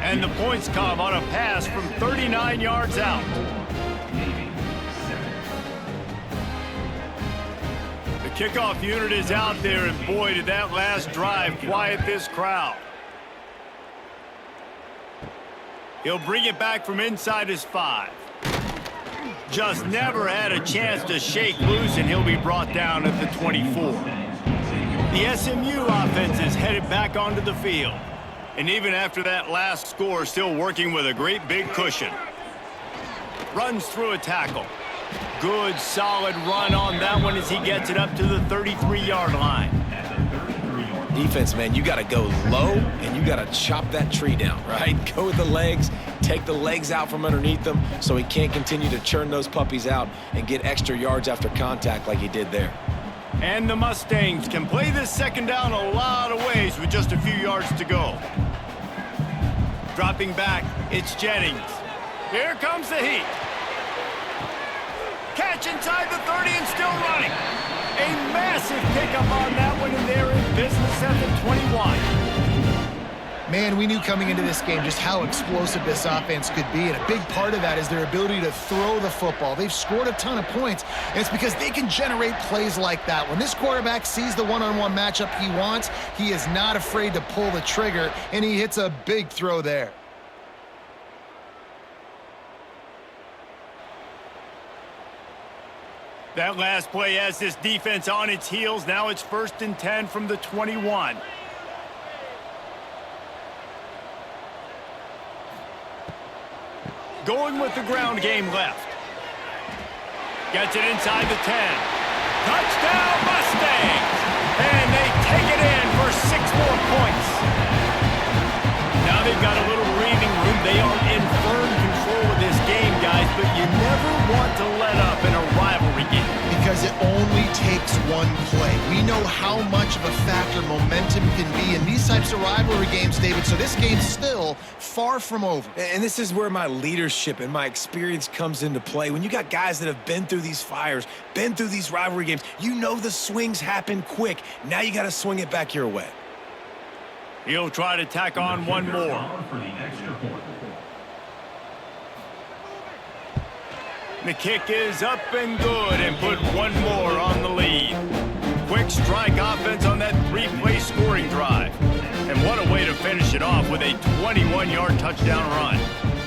And the points come on a pass from 39 yards out. The kickoff unit is out there, and boy, did that last drive quiet this crowd. He'll bring it back from inside his 5. Just never had a chance to shake loose, and he'll be brought down at the 24. The SMU offense is headed back onto the field. And even after that last score, still working with a great big cushion. Runs through a tackle. Good, solid run on that one as he gets it up to the 33-yard line. Defense, man, you got to go low, and you got to chop that tree down, right? Go with the legs, take the legs out from underneath them so he can't continue to churn those puppies out and get extra yards after contact like he did there. And the Mustangs can play this second down a lot of ways with just a few yards to go. Dropping back, it's Jennings. Here comes the heat. Catch inside the 30 and still running. A massive pickup on that one, and they're in business at the 21. Man, we knew coming into this game just how explosive this offense could be, and a big part of that is their ability to throw the football. They've scored a ton of points, and it's because they can generate plays like that. When this quarterback sees the one-on-one matchup he wants, he is not afraid to pull the trigger, and he hits a big throw there. That last play has this defense on its heels. Now it's 1st and 10 from the 21. Going with the ground game left. Gets it inside the 10. Touchdown Mustangs! And they take it in for 6 more points. Now they've got a little breathing room. They are in firm control of this game, guys, but you never want to let up in a rivalry game. Because it only takes one play. We know how much of a factor momentum can be in these types of rivalry games, David, so this game's still far from over. And this is where my leadership and my experience comes into play. When you got guys that have been through these fires, been through these rivalry games, you know the swings happen quick. Now you got to swing it back your way. He'll try to tack on one more. The kick is up and good, and put one more on the lead. Quick strike offense on that 3-play scoring drive. And what a way to finish it off with a 21-yard touchdown run.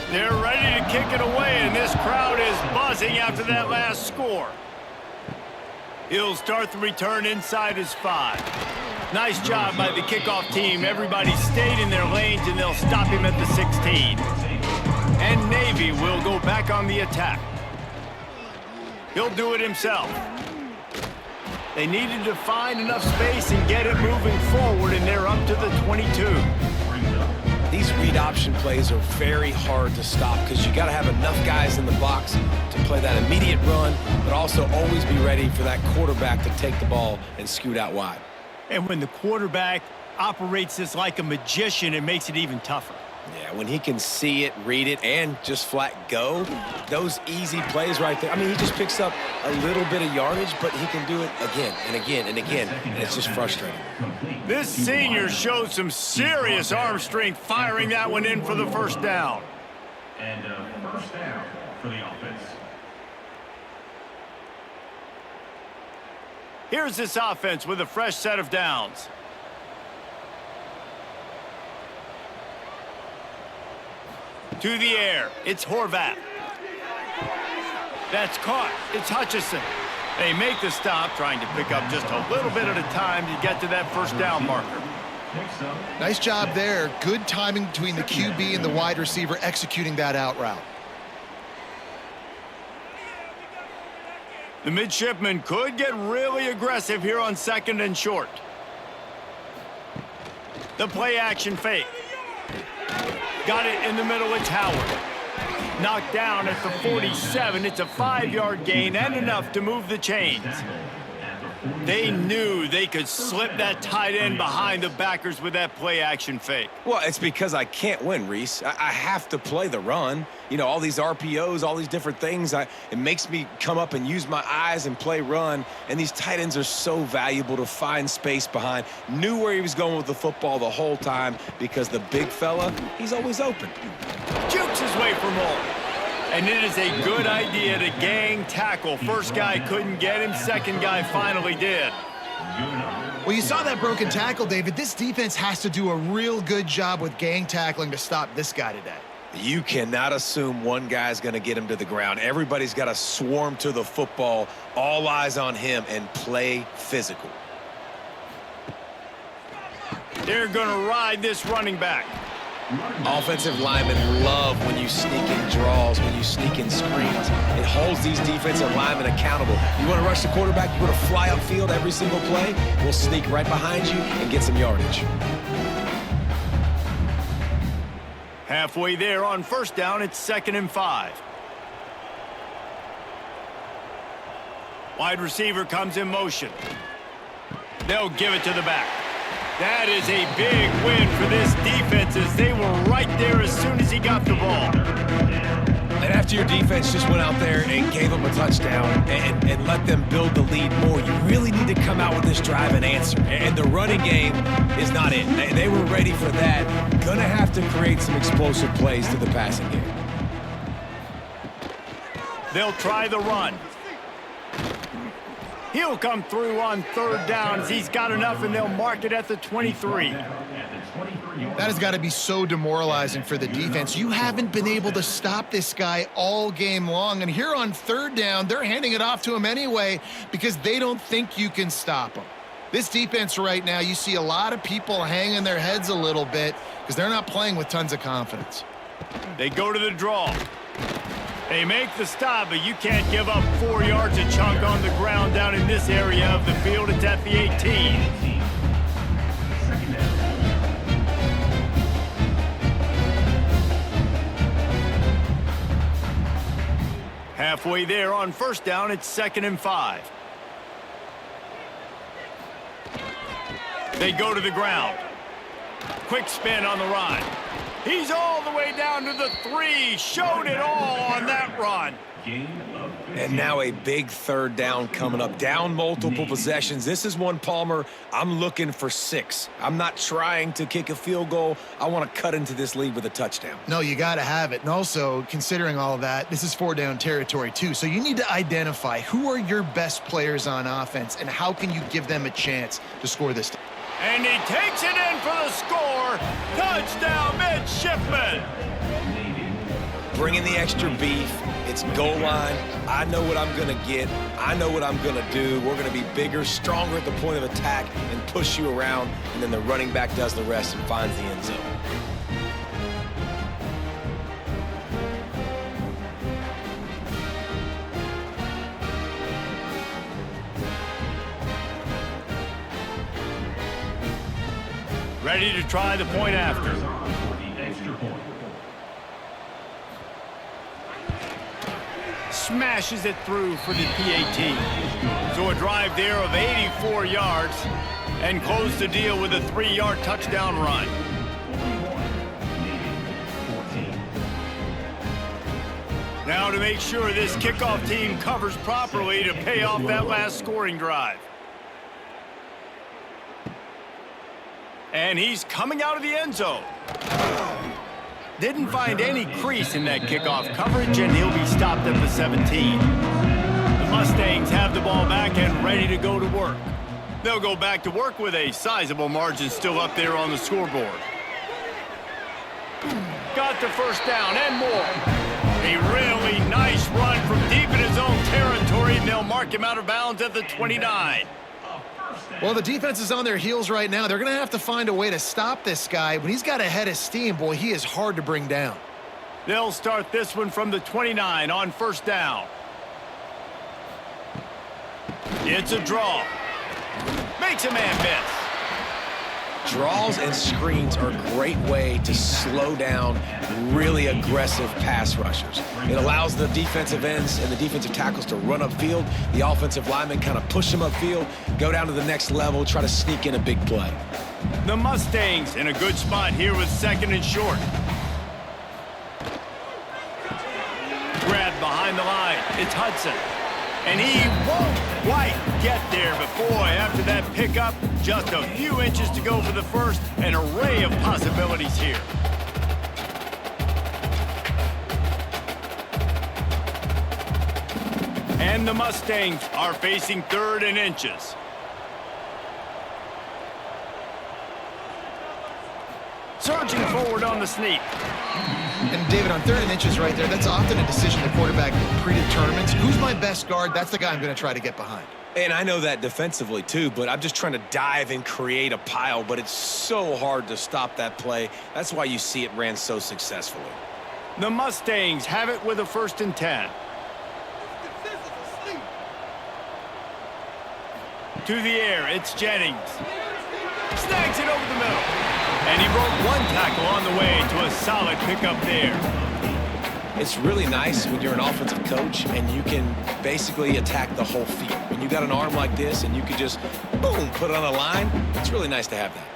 They're ready to kick it away, and this crowd is buzzing after that last score. He'll start the return inside his 5. Nice job by the kickoff team. Everybody stayed in their lanes, and they'll stop him at the 16. And Navy will go back on the attack. He'll do it himself. They needed to find enough space and get it moving forward, and they're up to the 22. These read option plays are very hard to stop because you got to have enough guys in the box to play that immediate run, but also always be ready for that quarterback to take the ball and scoot out wide. And when the quarterback operates this like a magician, it makes it even tougher. Yeah, when he can see it, read it, and just flat go, those easy plays right there. I mean, he just picks up a little bit of yardage, but he can do it again and again and again, and it's just frustrating. This senior shows some serious arm strength, firing that one in for the first down. And first down for the offense. Here's this offense with a fresh set of downs. To the air, it's Horvath. That's caught, it's Hutchison. They make the stop, trying to pick up just a little bit at a time to get to that first down marker. Nice job there. Good timing between the QB and the wide receiver executing that out route. The Midshipmen could get really aggressive here on 2nd and short. The play action fake. Got it in the middle, it's Howard. Knocked down at the 47. It's a 5-yard gain and enough to move the chains. They knew they could slip that tight end behind the backers with that play action fake. Well, it's because I can't win, Reese. I have to play the run. You know, all these RPOs, all these different things. It makes me come up and use my eyes and play run. And these tight ends are so valuable to find space behind. Knew where he was going with the football the whole time because the big fella, he's always open. Jukes his way for more. And it is a good idea to gang tackle. First guy couldn't get him. Second guy finally did. Well, you saw that broken tackle, David. This defense has to do a real good job with gang tackling to stop this guy today. You cannot assume one guy's going to get him to the ground. Everybody's got to swarm to the football, all eyes on him, and play physical. They're going to ride this running back. Offensive linemen love when you sneak in draws, when you sneak in screens. It holds these defensive linemen accountable. You want to rush the quarterback, you want to fly upfield every single play, we'll sneak right behind you and get some yardage. Halfway there on 1st down, it's 2nd and 5. Wide receiver comes in motion. They'll give it to the back. That is a big win for this defense as they were right there as soon as he got the ball. And after your defense just went out there and gave them a touchdown and let them build the lead more, you really need to come out with this drive and answer. And the running game is not it. They were ready for that. Gonna have to create some explosive plays to the passing game. They'll try the run. He'll come through on 3rd down as he's got enough, and they'll mark it at the 23. That has got to be so demoralizing for the defense. You haven't been able to stop this guy all game long, and here on 3rd down, they're handing it off to him anyway because they don't think you can stop him. This defense right now, you see a lot of people hanging their heads a little bit because they're not playing with tons of confidence. They go to the draw. They make the stop, but you can't give up 4 yards a chunk on the ground down in this area of the field. It's at the 18. Halfway there on 1st down, it's 2nd and 5. They go to the ground. Quick spin on the run. He's all the way down to the 3. Showed it all on that run. And now a big 3rd down coming up. Down multiple possessions. This is one, Palmer, I'm looking for 6. I'm not trying to kick a field goal. I want to cut into this lead with a touchdown. No, you got to have it. And also, considering all of that, this is 4-down territory too. So you need to identify who are your best players on offense and how can you give them a chance to score this. And he takes it in for the score. Touchdown, Midshipmen. Bringing the extra beef. It's goal line. I know what I'm going to get. I know what I'm going to do. We're going to be bigger, stronger at the point of attack and push you around. And then the running back does the rest and finds the end zone. Ready to try the point after. Smashes it through for the PAT. So a drive there of 84 yards and close the deal with a 3-yard touchdown run. Now to make sure this kickoff team covers properly to pay off that last scoring drive. And he's coming out of the end zone. Didn't find any crease in that kickoff coverage, and he'll be stopped at the 17. The Mustangs have the ball back and ready to go to work. They'll go back to work with a sizable margin still up there on the scoreboard. Got the 1st down and more. A really nice run from deep in his own territory, and they'll mark him out of bounds at the 29. Well, the defense is on their heels right now. They're going to have to find a way to stop this guy. When he's got a head of steam, boy, he is hard to bring down. They'll start this one from the 29 on 1st down. It's a draw. Makes a man miss. Draws and screens are a great way to slow down really aggressive pass rushers. It allows the defensive ends and the defensive tackles to run upfield. The offensive linemen kind of push them upfield, go down to the next level, try to sneak in a big play. The Mustangs in a good spot here with 2nd and short. Grabbed behind the line. It's Hudson. And he won't quite get there, but boy, after that pickup, just a few inches to go for the first. An array of possibilities here. And the Mustangs are facing 3rd and inches. Surging forward on the sneak. And David, on 3rd and inches right there, that's often a decision the quarterback predetermines. Who's my best guard? That's the guy I'm going to try to get behind. And I know that defensively too, but I'm just trying to dive and create a pile, but it's so hard to stop that play. That's why you see it ran so successfully. The Mustangs have it with a 1st and 10. To the air, it's Jennings. Snags it over the middle. And he broke 1 tackle on the way to a solid pickup there. It's really nice when you're an offensive coach and you can basically attack the whole field. When you got an arm like this and you can just, boom, put it on a line, it's really nice to have that.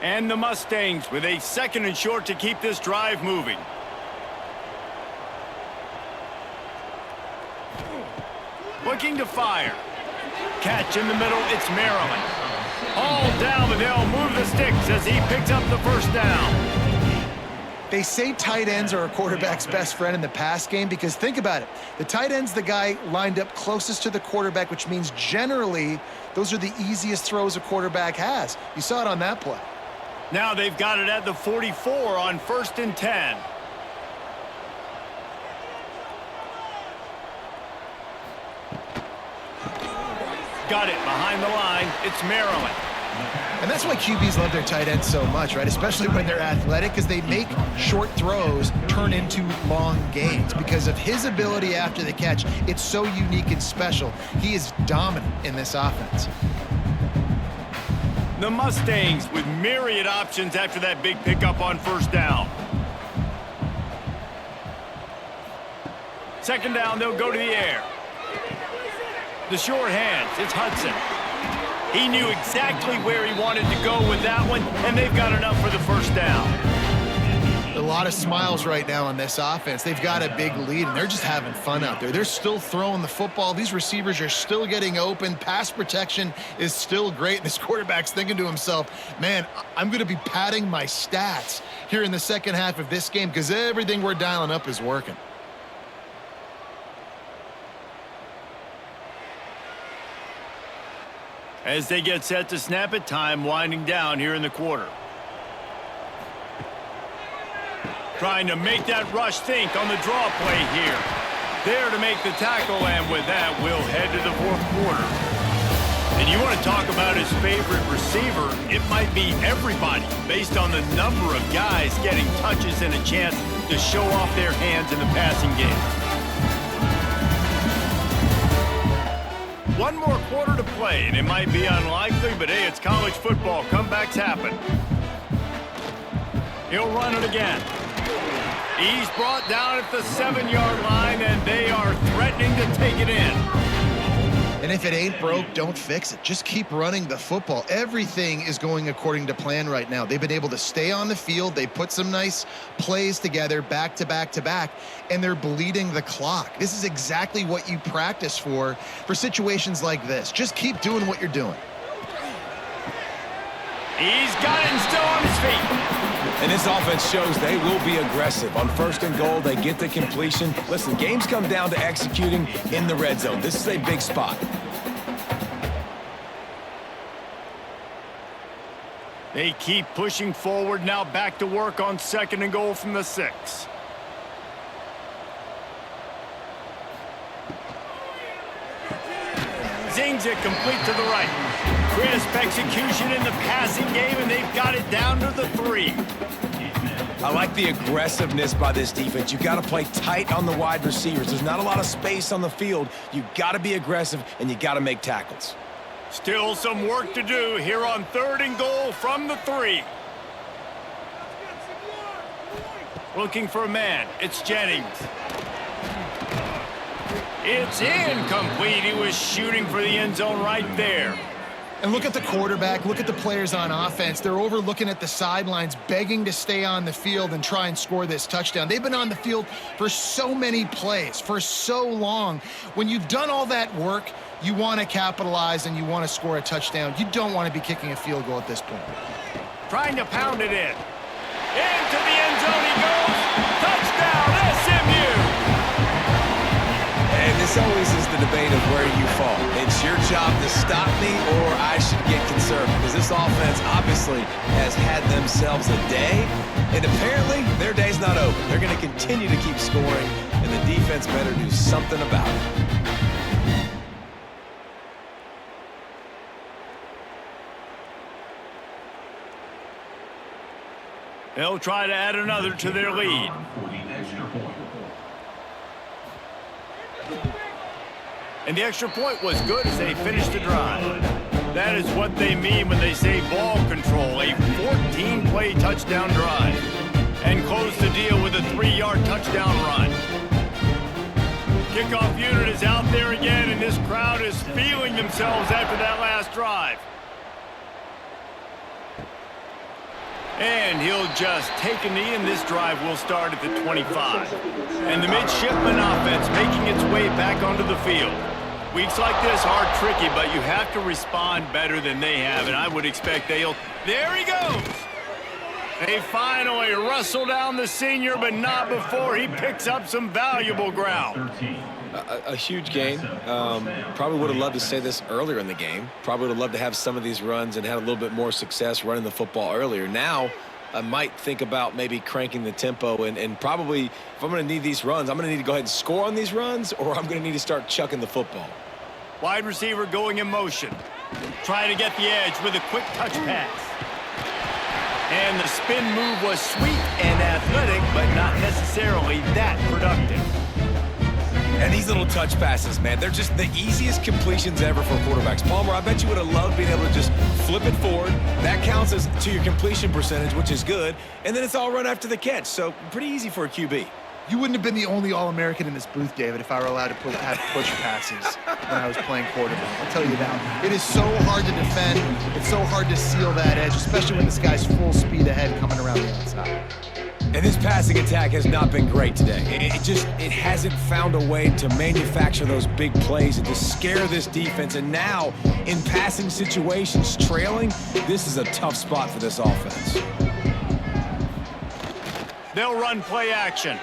And the Mustangs with a 2nd and short to keep this drive moving. Looking to fire. Catch in the middle, it's Maryland. All down, but they'll move the sticks as he picks up the 1st down. They say tight ends are a quarterback's best friend in the pass game because think about it. The tight end's the guy lined up closest to the quarterback, which means generally those are the easiest throws a quarterback has. You saw it on that play. Now they've got it at the 44 on 1st and 10. Got it behind the line. It's Maryland. And that's why QBs love their tight ends so much, right? Especially when they're athletic, because they make short throws turn into long gains. Because of his ability after the catch, it's so unique and special. He is dominant in this offense. The Mustangs with myriad options after that big pickup on 1st down. 2nd down, they'll go to the air. The short hands, it's Hudson. He knew exactly where he wanted to go with that one, and they've got enough for the 1st down. A lot of smiles right now on this offense. They've got a big lead, and they're just having fun out there. They're still throwing the football. These receivers are still getting open. Pass protection is still great. And this quarterback's thinking to himself, man, I'm going to be padding my stats here in the 2nd half of this game because everything we're dialing up is working. As they get set to snap it, time winding down here in the quarter. Trying to make that rush think on the draw play here. There to make the tackle, and with that, we'll head to the 4th quarter. And you want to talk about his favorite receiver, it might be everybody, based on the number of guys getting touches and a chance to show off their hands in the passing game. 1 more quarter to play, and it might be unlikely, but hey, it's college football. Comebacks happen. He'll run it again. He's brought down at the 7-yard line, and they are threatening to take it in. And if it ain't broke, don't fix it. Just keep running the football. Everything is going according to plan right now. They've been able to stay on the field. They put some nice plays together back to back to back, and they're bleeding the clock. This is exactly what you practice for situations like this. Just keep doing what you're doing. He's got it and still on his feet. And this offense shows they will be aggressive. On 1st and goal, they get the completion. Listen, games come down to executing in the red zone. This is a big spot. They keep pushing forward, now back to work on 2nd and goal from the 6. zings it complete to the right. Crisp execution in the passing game, and they've got it down to the 3. I like the aggressiveness by this defense. You got to play tight on the wide receivers. There's not a lot of space on the field. You got to be aggressive, and you got to make tackles. Still some work to do here on 3rd and goal from the 3. Looking for a man. It's Jennings. It's incomplete. He was shooting for the end zone right there. And look at the quarterback, look at the players on offense. They're overlooking at the sidelines, begging to stay on the field and try and score this touchdown. They've been on the field for so many plays, for so long. When you've done all that work, you want to capitalize and you want to score a touchdown. You don't want to be kicking a field goal at this point. Trying to pound it in. Into the end zone he goes. Touchdown, SMU! And this always is the debate of where you fall. It's your job to stop me, or I should get conservative. Because this offense obviously has had themselves a day, and apparently their day's not over. They're going to continue to keep scoring, and the defense better do something about it. They'll try to add another to their lead. And the extra point was good as they finished the drive. That is what they mean when they say ball control, a 14-play touchdown drive. And close the deal with a 3-yard touchdown run. Kickoff unit is out there again, and this crowd is feeling themselves after that last drive. And he'll just take a knee, and this drive will start at the 25. And the Midshipmen offense making its way back onto the field. Weeks like this are tricky, but you have to respond better than they have, and I would expect they'll... There he goes! They finally wrestle down the senior, but not before he picks up some valuable ground. A huge gain. Probably would have loved to say this earlier in the game. Probably would have loved to have some of these runs and had a little bit more success running the football earlier. Now, I might think about maybe cranking the tempo and probably, if I'm going to need these runs, I'm going to need to go ahead and score on these runs, or I'm going to need to start chucking the football. Wide receiver going in motion. Trying to get the edge with a quick touch pass. And the spin move was sweet and athletic, but not necessarily that productive. And these little touch passes, man, they're just the easiest completions ever for quarterbacks. Palmer, I bet you would have loved being able to just flip it forward. That counts as to your completion percentage, which is good. And then it's all run after the catch, so pretty easy for a QB. You wouldn't have been the only All-American in this booth, David, if I were allowed to have push passes when I was playing quarterback. I'll tell you that. It is so hard to defend. It's so hard to seal that edge, especially when this guy's full speed ahead coming around the outside. And this passing attack has not been great today. It hasn't found a way to manufacture those big plays and to scare this defense. And now, in passing situations, trailing, this is a tough spot for this offense. They'll run play action.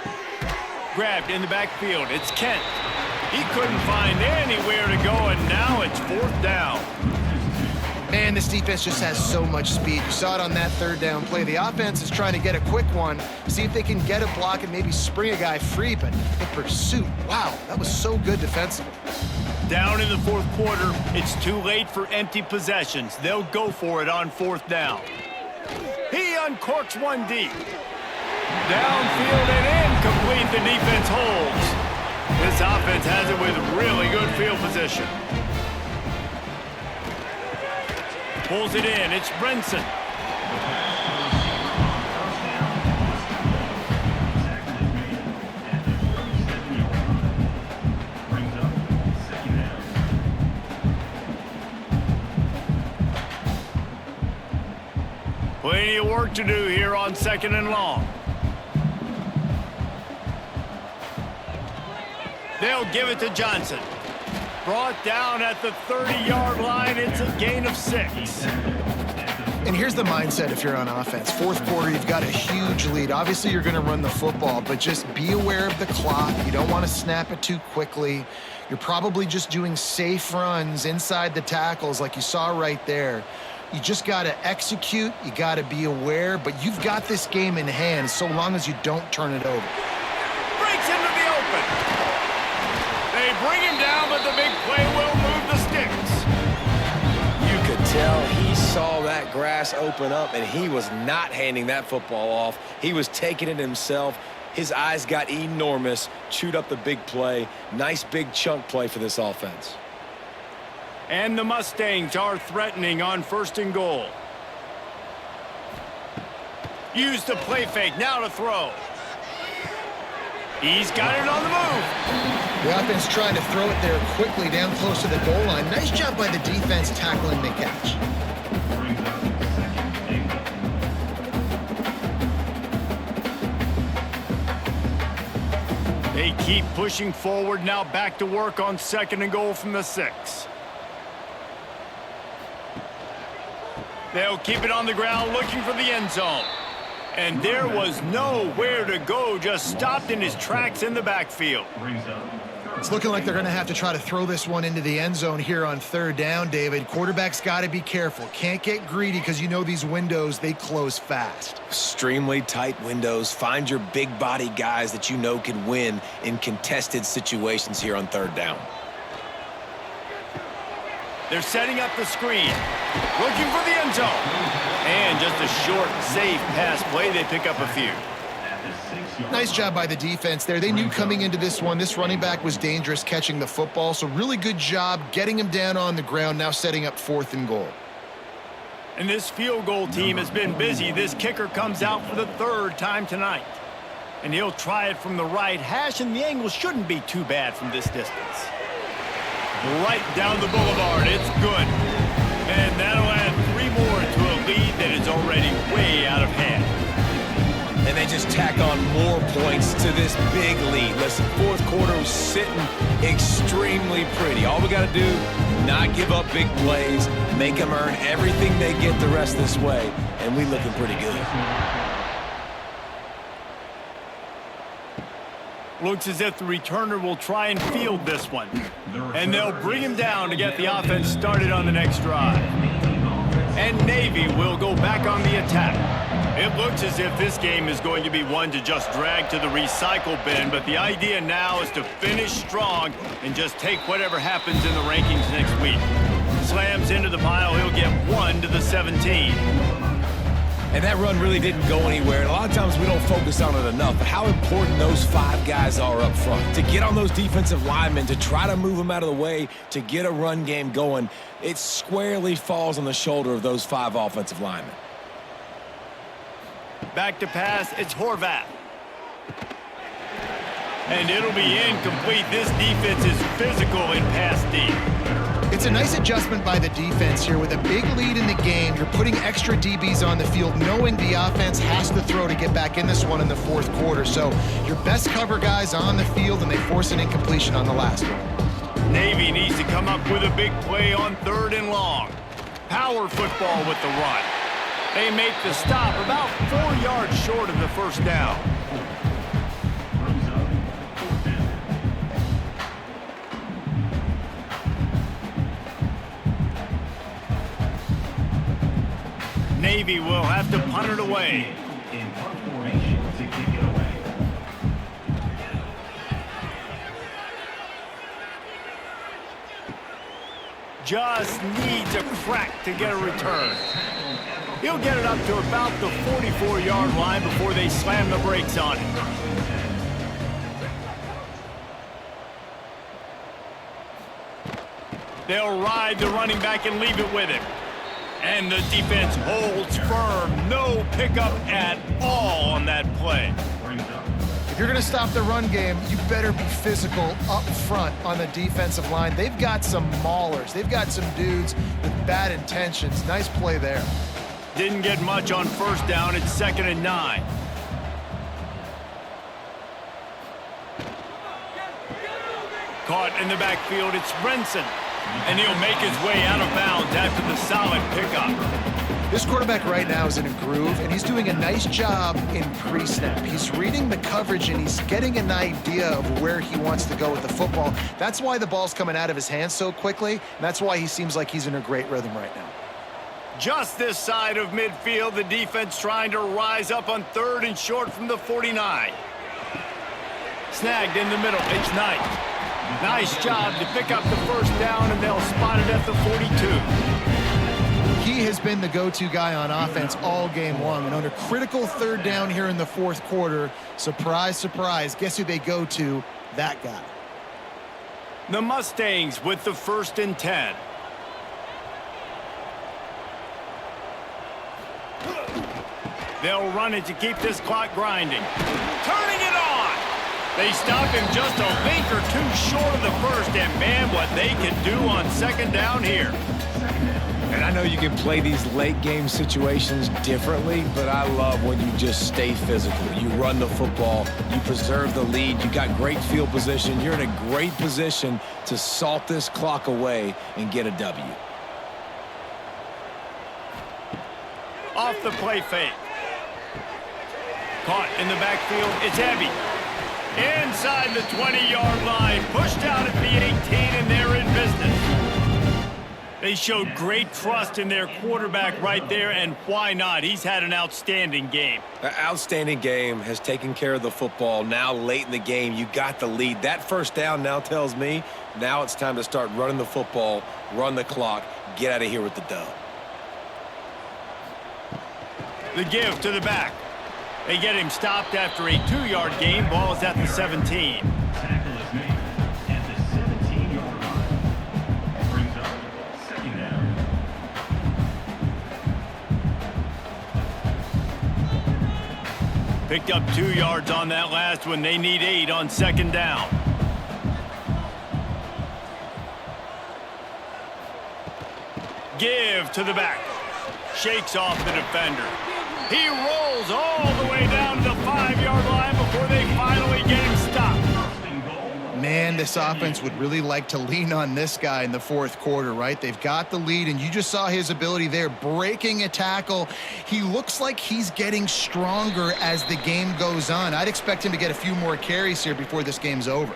Grabbed in the backfield. It's Kent. He couldn't find anywhere to go, and now it's 4th down. Man, this defense just has so much speed. You saw it on that 3rd down play. The offense is trying to get a quick one, see if they can get a block and maybe spring a guy free, but the pursuit, wow, that was so good defensively. Down in the 4th quarter, it's too late for empty possessions. They'll go for it on 4th down. He uncorks one deep. Downfield and incomplete, the defense holds. This offense has it with really good field position. Pulls it in, it's Brenson. Plenty of work to do here on 2nd and long. They'll give it to Johnson. Brought down at the 30-yard line. It's a gain of 6. And here's the mindset if you're on offense. 4th quarter, you've got a huge lead. Obviously, you're going to run the football, but just be aware of the clock. You don't want to snap it too quickly. You're probably just doing safe runs inside the tackles like you saw right there. You just got to execute. You got to be aware, but you've got this game in hand so long as you don't turn it over. Breaks into the open. They bring him down, but the big play will move the sticks. tell he saw that grass open up, and he was not handing that football off. He was taking it himself. His eyes got enormous, chewed up the big play. Nice big chunk play for this offense. And the Mustangs are threatening on 1st and goal. Use the play fake, now to throw. He's got it on the move. The offense trying to throw it there quickly down close to the goal line. Nice job by the defense tackling the catch. They keep pushing forward, now back to work on 2nd and goal from the 6. They'll keep it on the ground looking for the end zone. And there was nowhere to go, just stopped in his tracks in the backfield. It's looking like they're going to have to try to throw this one into the end zone here on 3rd down, David. Quarterback's got to be careful. Can't get greedy because you know these windows, they close fast. Extremely tight windows. Find your big body guys that you know can win in contested situations here on 3rd down. They're setting up the screen, looking for the end zone. And just a short, safe pass play, they pick up a few. Nice job by the defense there. They knew coming into this one, this running back was dangerous catching the football, so really good job getting him down on the ground, now setting up 4th and goal. And this field goal team has been busy. This kicker comes out for the 3rd time tonight. And he'll try it from the right hash, and the angle shouldn't be too bad from this distance. Right down the boulevard, it's good. And that'll add 3 more to a lead that is already way out of hand. And they just tack on more points to this big lead. Listen, 4th quarter was sitting extremely pretty. All we got to do, not give up big plays, make them earn everything they get the rest of this way, and we looking pretty good. Looks as if the returner will try and field this one. And they'll bring him down to get the offense started on the next drive. And Navy will go back on the attack. It looks as if this game is going to be one to just drag to the recycle bin, but the idea now is to finish strong and just take whatever happens in the rankings next week. Slams into the pile, he'll get 1 to the 17. And that run really didn't go anywhere. And a lot of times we don't focus on it enough, but how important those 5 guys are up front. To get on those defensive linemen, to try to move them out of the way, to get a run game going, it squarely falls on the shoulder of those 5 offensive linemen. Back to pass, it's Horvath. And it'll be incomplete. This defense is physical in pass deep. It's a nice adjustment by the defense here. With a big lead in the game, you're putting extra DBs on the field, knowing the offense has to throw to get back in this one in the 4th quarter. So your best cover guys on the field, and they force an incompletion on the last one. Navy needs to come up with a big play on 3rd and long. Power football with the run. They make the stop about 4 yards short of the 1st down. Navy will have to punt it away. In punt formation to kick it away. Just needs a crack to get a return. He'll get it up to about the 44-yard line before they slam the brakes on it. They'll ride the running back and leave it with him. And the defense holds firm. No pickup at all on that play. If you're going to stop the run game, you better be physical up front on the defensive line. They've got some maulers. They've got some dudes with bad intentions. Nice play there. Didn't get much on 1st down. It's 2nd and 9. Caught in the backfield. It's Renson. And he'll make his way out of bounds after the solid pickup. This quarterback right now is in a groove, and he's doing a nice job in pre-snap. He's reading the coverage, and he's getting an idea of where he wants to go with the football. That's why the ball's coming out of his hands so quickly, and that's why he seems like he's in a great rhythm right now. Just this side of midfield, the defense trying to rise up on 3rd and short from the 49. Snagged in the middle. It's Knight. Nice job to pick up the 1st down, and they'll spot it at the 42. He has been the go-to guy on offense all game long. And under critical third down here in the fourth quarter, surprise, surprise, guess who they go to? That guy. The Mustangs with the 1st and 10. They'll run it to keep this clock grinding. Turning it on! They stop him just a link or two short of the first, and man, what they can do on 2nd down here. And I know you can play these late game situations differently, but I love when you just stay physical. You run the football, you preserve the lead, you got great field position, you're in a great position to salt this clock away and get a W. Off the play fake. Caught in the backfield, it's heavy. Inside the 20-yard line, pushed out at the 18, and they're in business. They showed great trust in their quarterback right there, and why not? He's had an outstanding game. An outstanding game, has taken care of the football. Now late in the game, you got the lead. That 1st down now tells me now it's time to start running the football, run the clock, get out of here with the dub. The give to the back. They get him stopped after a 2-yard gain. Ball is at the 17. Tackle is made at the 17-yard line. Brings up 2nd down. Picked up 2 yards on that last one. They need 8 on 2nd down. Give to the back. Shakes off the defender. He rolls all the way down to the 5-yard line before they finally get him stopped. Man, this offense would really like to lean on this guy in the fourth quarter, right? They've got the lead, and you just saw his ability there, breaking a tackle. He looks like he's getting stronger as the game goes on. I'd expect him to get a few more carries here before this game's over.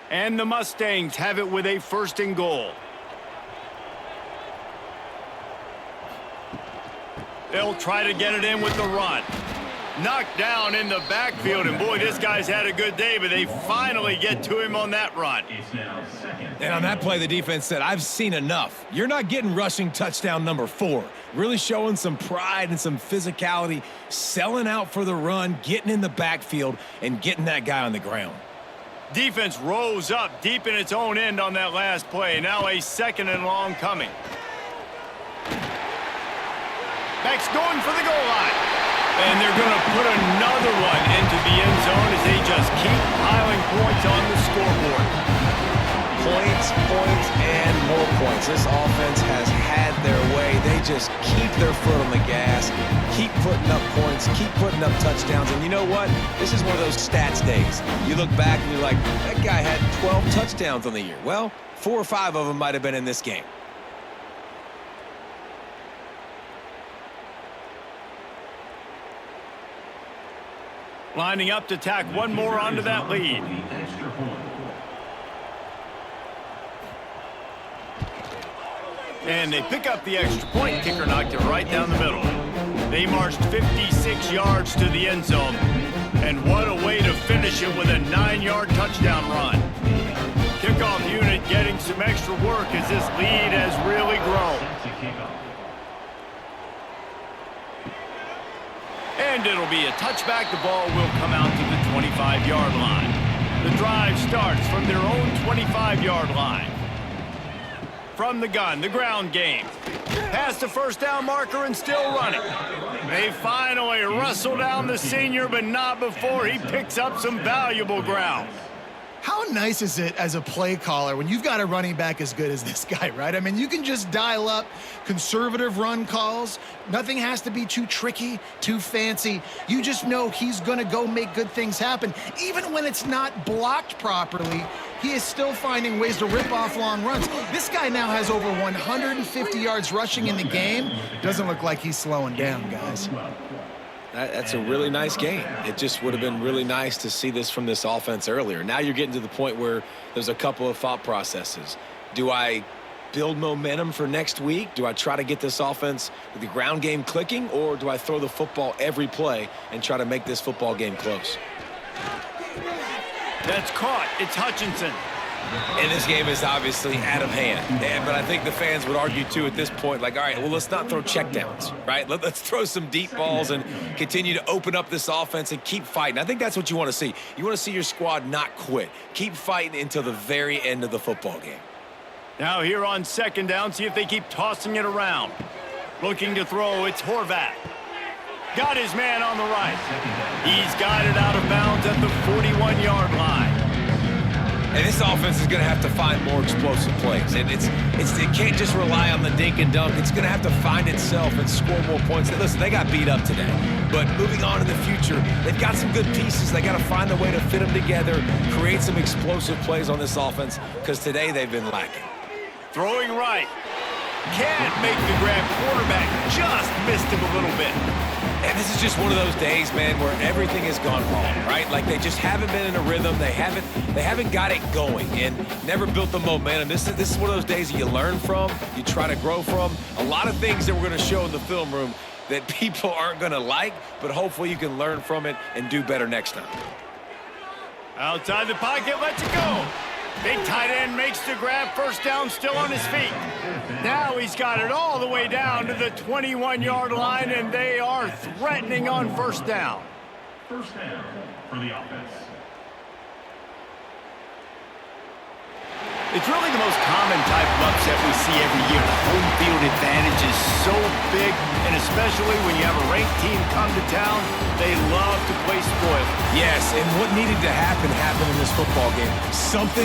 And the Mustangs have it with a 1st and goal. They'll try to get it in with the run. Knocked down in the backfield, and boy, this guy's had a good day, but they finally get to him on that run. It's now 2nd. And on that play, the defense said, I've seen enough. You're not getting rushing touchdown number 4. Really showing some pride and some physicality, selling out for the run, getting in the backfield, and getting that guy on the ground. Defense rose up deep in its own end on that last play. Now a 2nd and long coming. Backs going for the goal line. And they're going to put another one into the end zone as they just keep piling points on the scoreboard. Points, points, and more points. This offense has had their way. They just keep their foot on the gas, keep putting up points, keep putting up touchdowns. And you know what? This is one of those stats days. You look back and you're like, that guy had 12 touchdowns on the year. Well, 4 or 5 of them might have been in this game. Lining up to tack one more onto that lead. And they pick up the extra point. Kicker knocked it right down the middle. They marched 56 yards to the end zone. And what a way to finish it with a 9-yard touchdown run. Kickoff unit getting some extra work as this lead has really grown. And it'll be a touchback. The ball will come out to the 25-yard line. The drive starts from their own 25-yard line. From the gun, the ground game. Past the 1st down marker and still running. They finally wrestle down the senior, but not before he picks up some valuable ground. How nice is it as a play caller when you've got a running back as good as this guy, right? I mean, you can just dial up conservative run calls. Nothing has to be too tricky, too fancy. You just know he's going to go make good things happen. Even when it's not blocked properly, he is still finding ways to rip off long runs. This guy now has over 150 yards rushing in the game. Doesn't look like he's slowing down, guys. That's a really nice game. It just would have been really nice to see this from this offense earlier. Now you're getting to the point where there's a couple of thought processes. Do I build momentum for next week? Do I try to get this offense with the ground game clicking, or do I throw the football every play and try to make this football game close? That's caught. It's Hutchinson. And this game is obviously out of hand. But I think the fans would argue, too, at this point, like, all right, well, let's not throw checkdowns, right? Let's throw some deep balls and continue to open up this offense and keep fighting. I think that's what you want to see. You want to see your squad not quit. Keep fighting until the very end of the football game. Now here on second down, see if they keep tossing it around. Looking to throw, it's Horvath. Got his man on the right. He's got it out of bounds at the 41-yard line. And this offense is going to have to find more explosive plays. And it can't just rely on the dink and dunk. It's going to have to find itself and score more points. And listen, they got beat up today. But moving on in the future, they've got some good pieces. They got to find a way to fit them together, create some explosive plays on this offense, because today they've been lacking. Throwing right. Can't make the grab. Quarterback just missed him a little bit. And this is just one of those days, man, where everything has gone wrong, right? Like they just haven't been in a rhythm. They haven't got it going and never built the momentum. This is one of those days that you learn from, you try to grow from. A lot of things that we're going to show in the film room that people aren't going to like, but hopefully you can learn from it and do better next time. Outside the pocket, lets it go. Big tight end makes the grab, first down, still on his feet. Now he's got it all the way down to the 21-yard line, and they are threatening on first down. First down for the offense. It's really the most common type of upset we see every year. The home field advantage is so big, and especially when you have a ranked team come to town, they love to play spoil. Yes, and what needed to happen happened in this football game. Something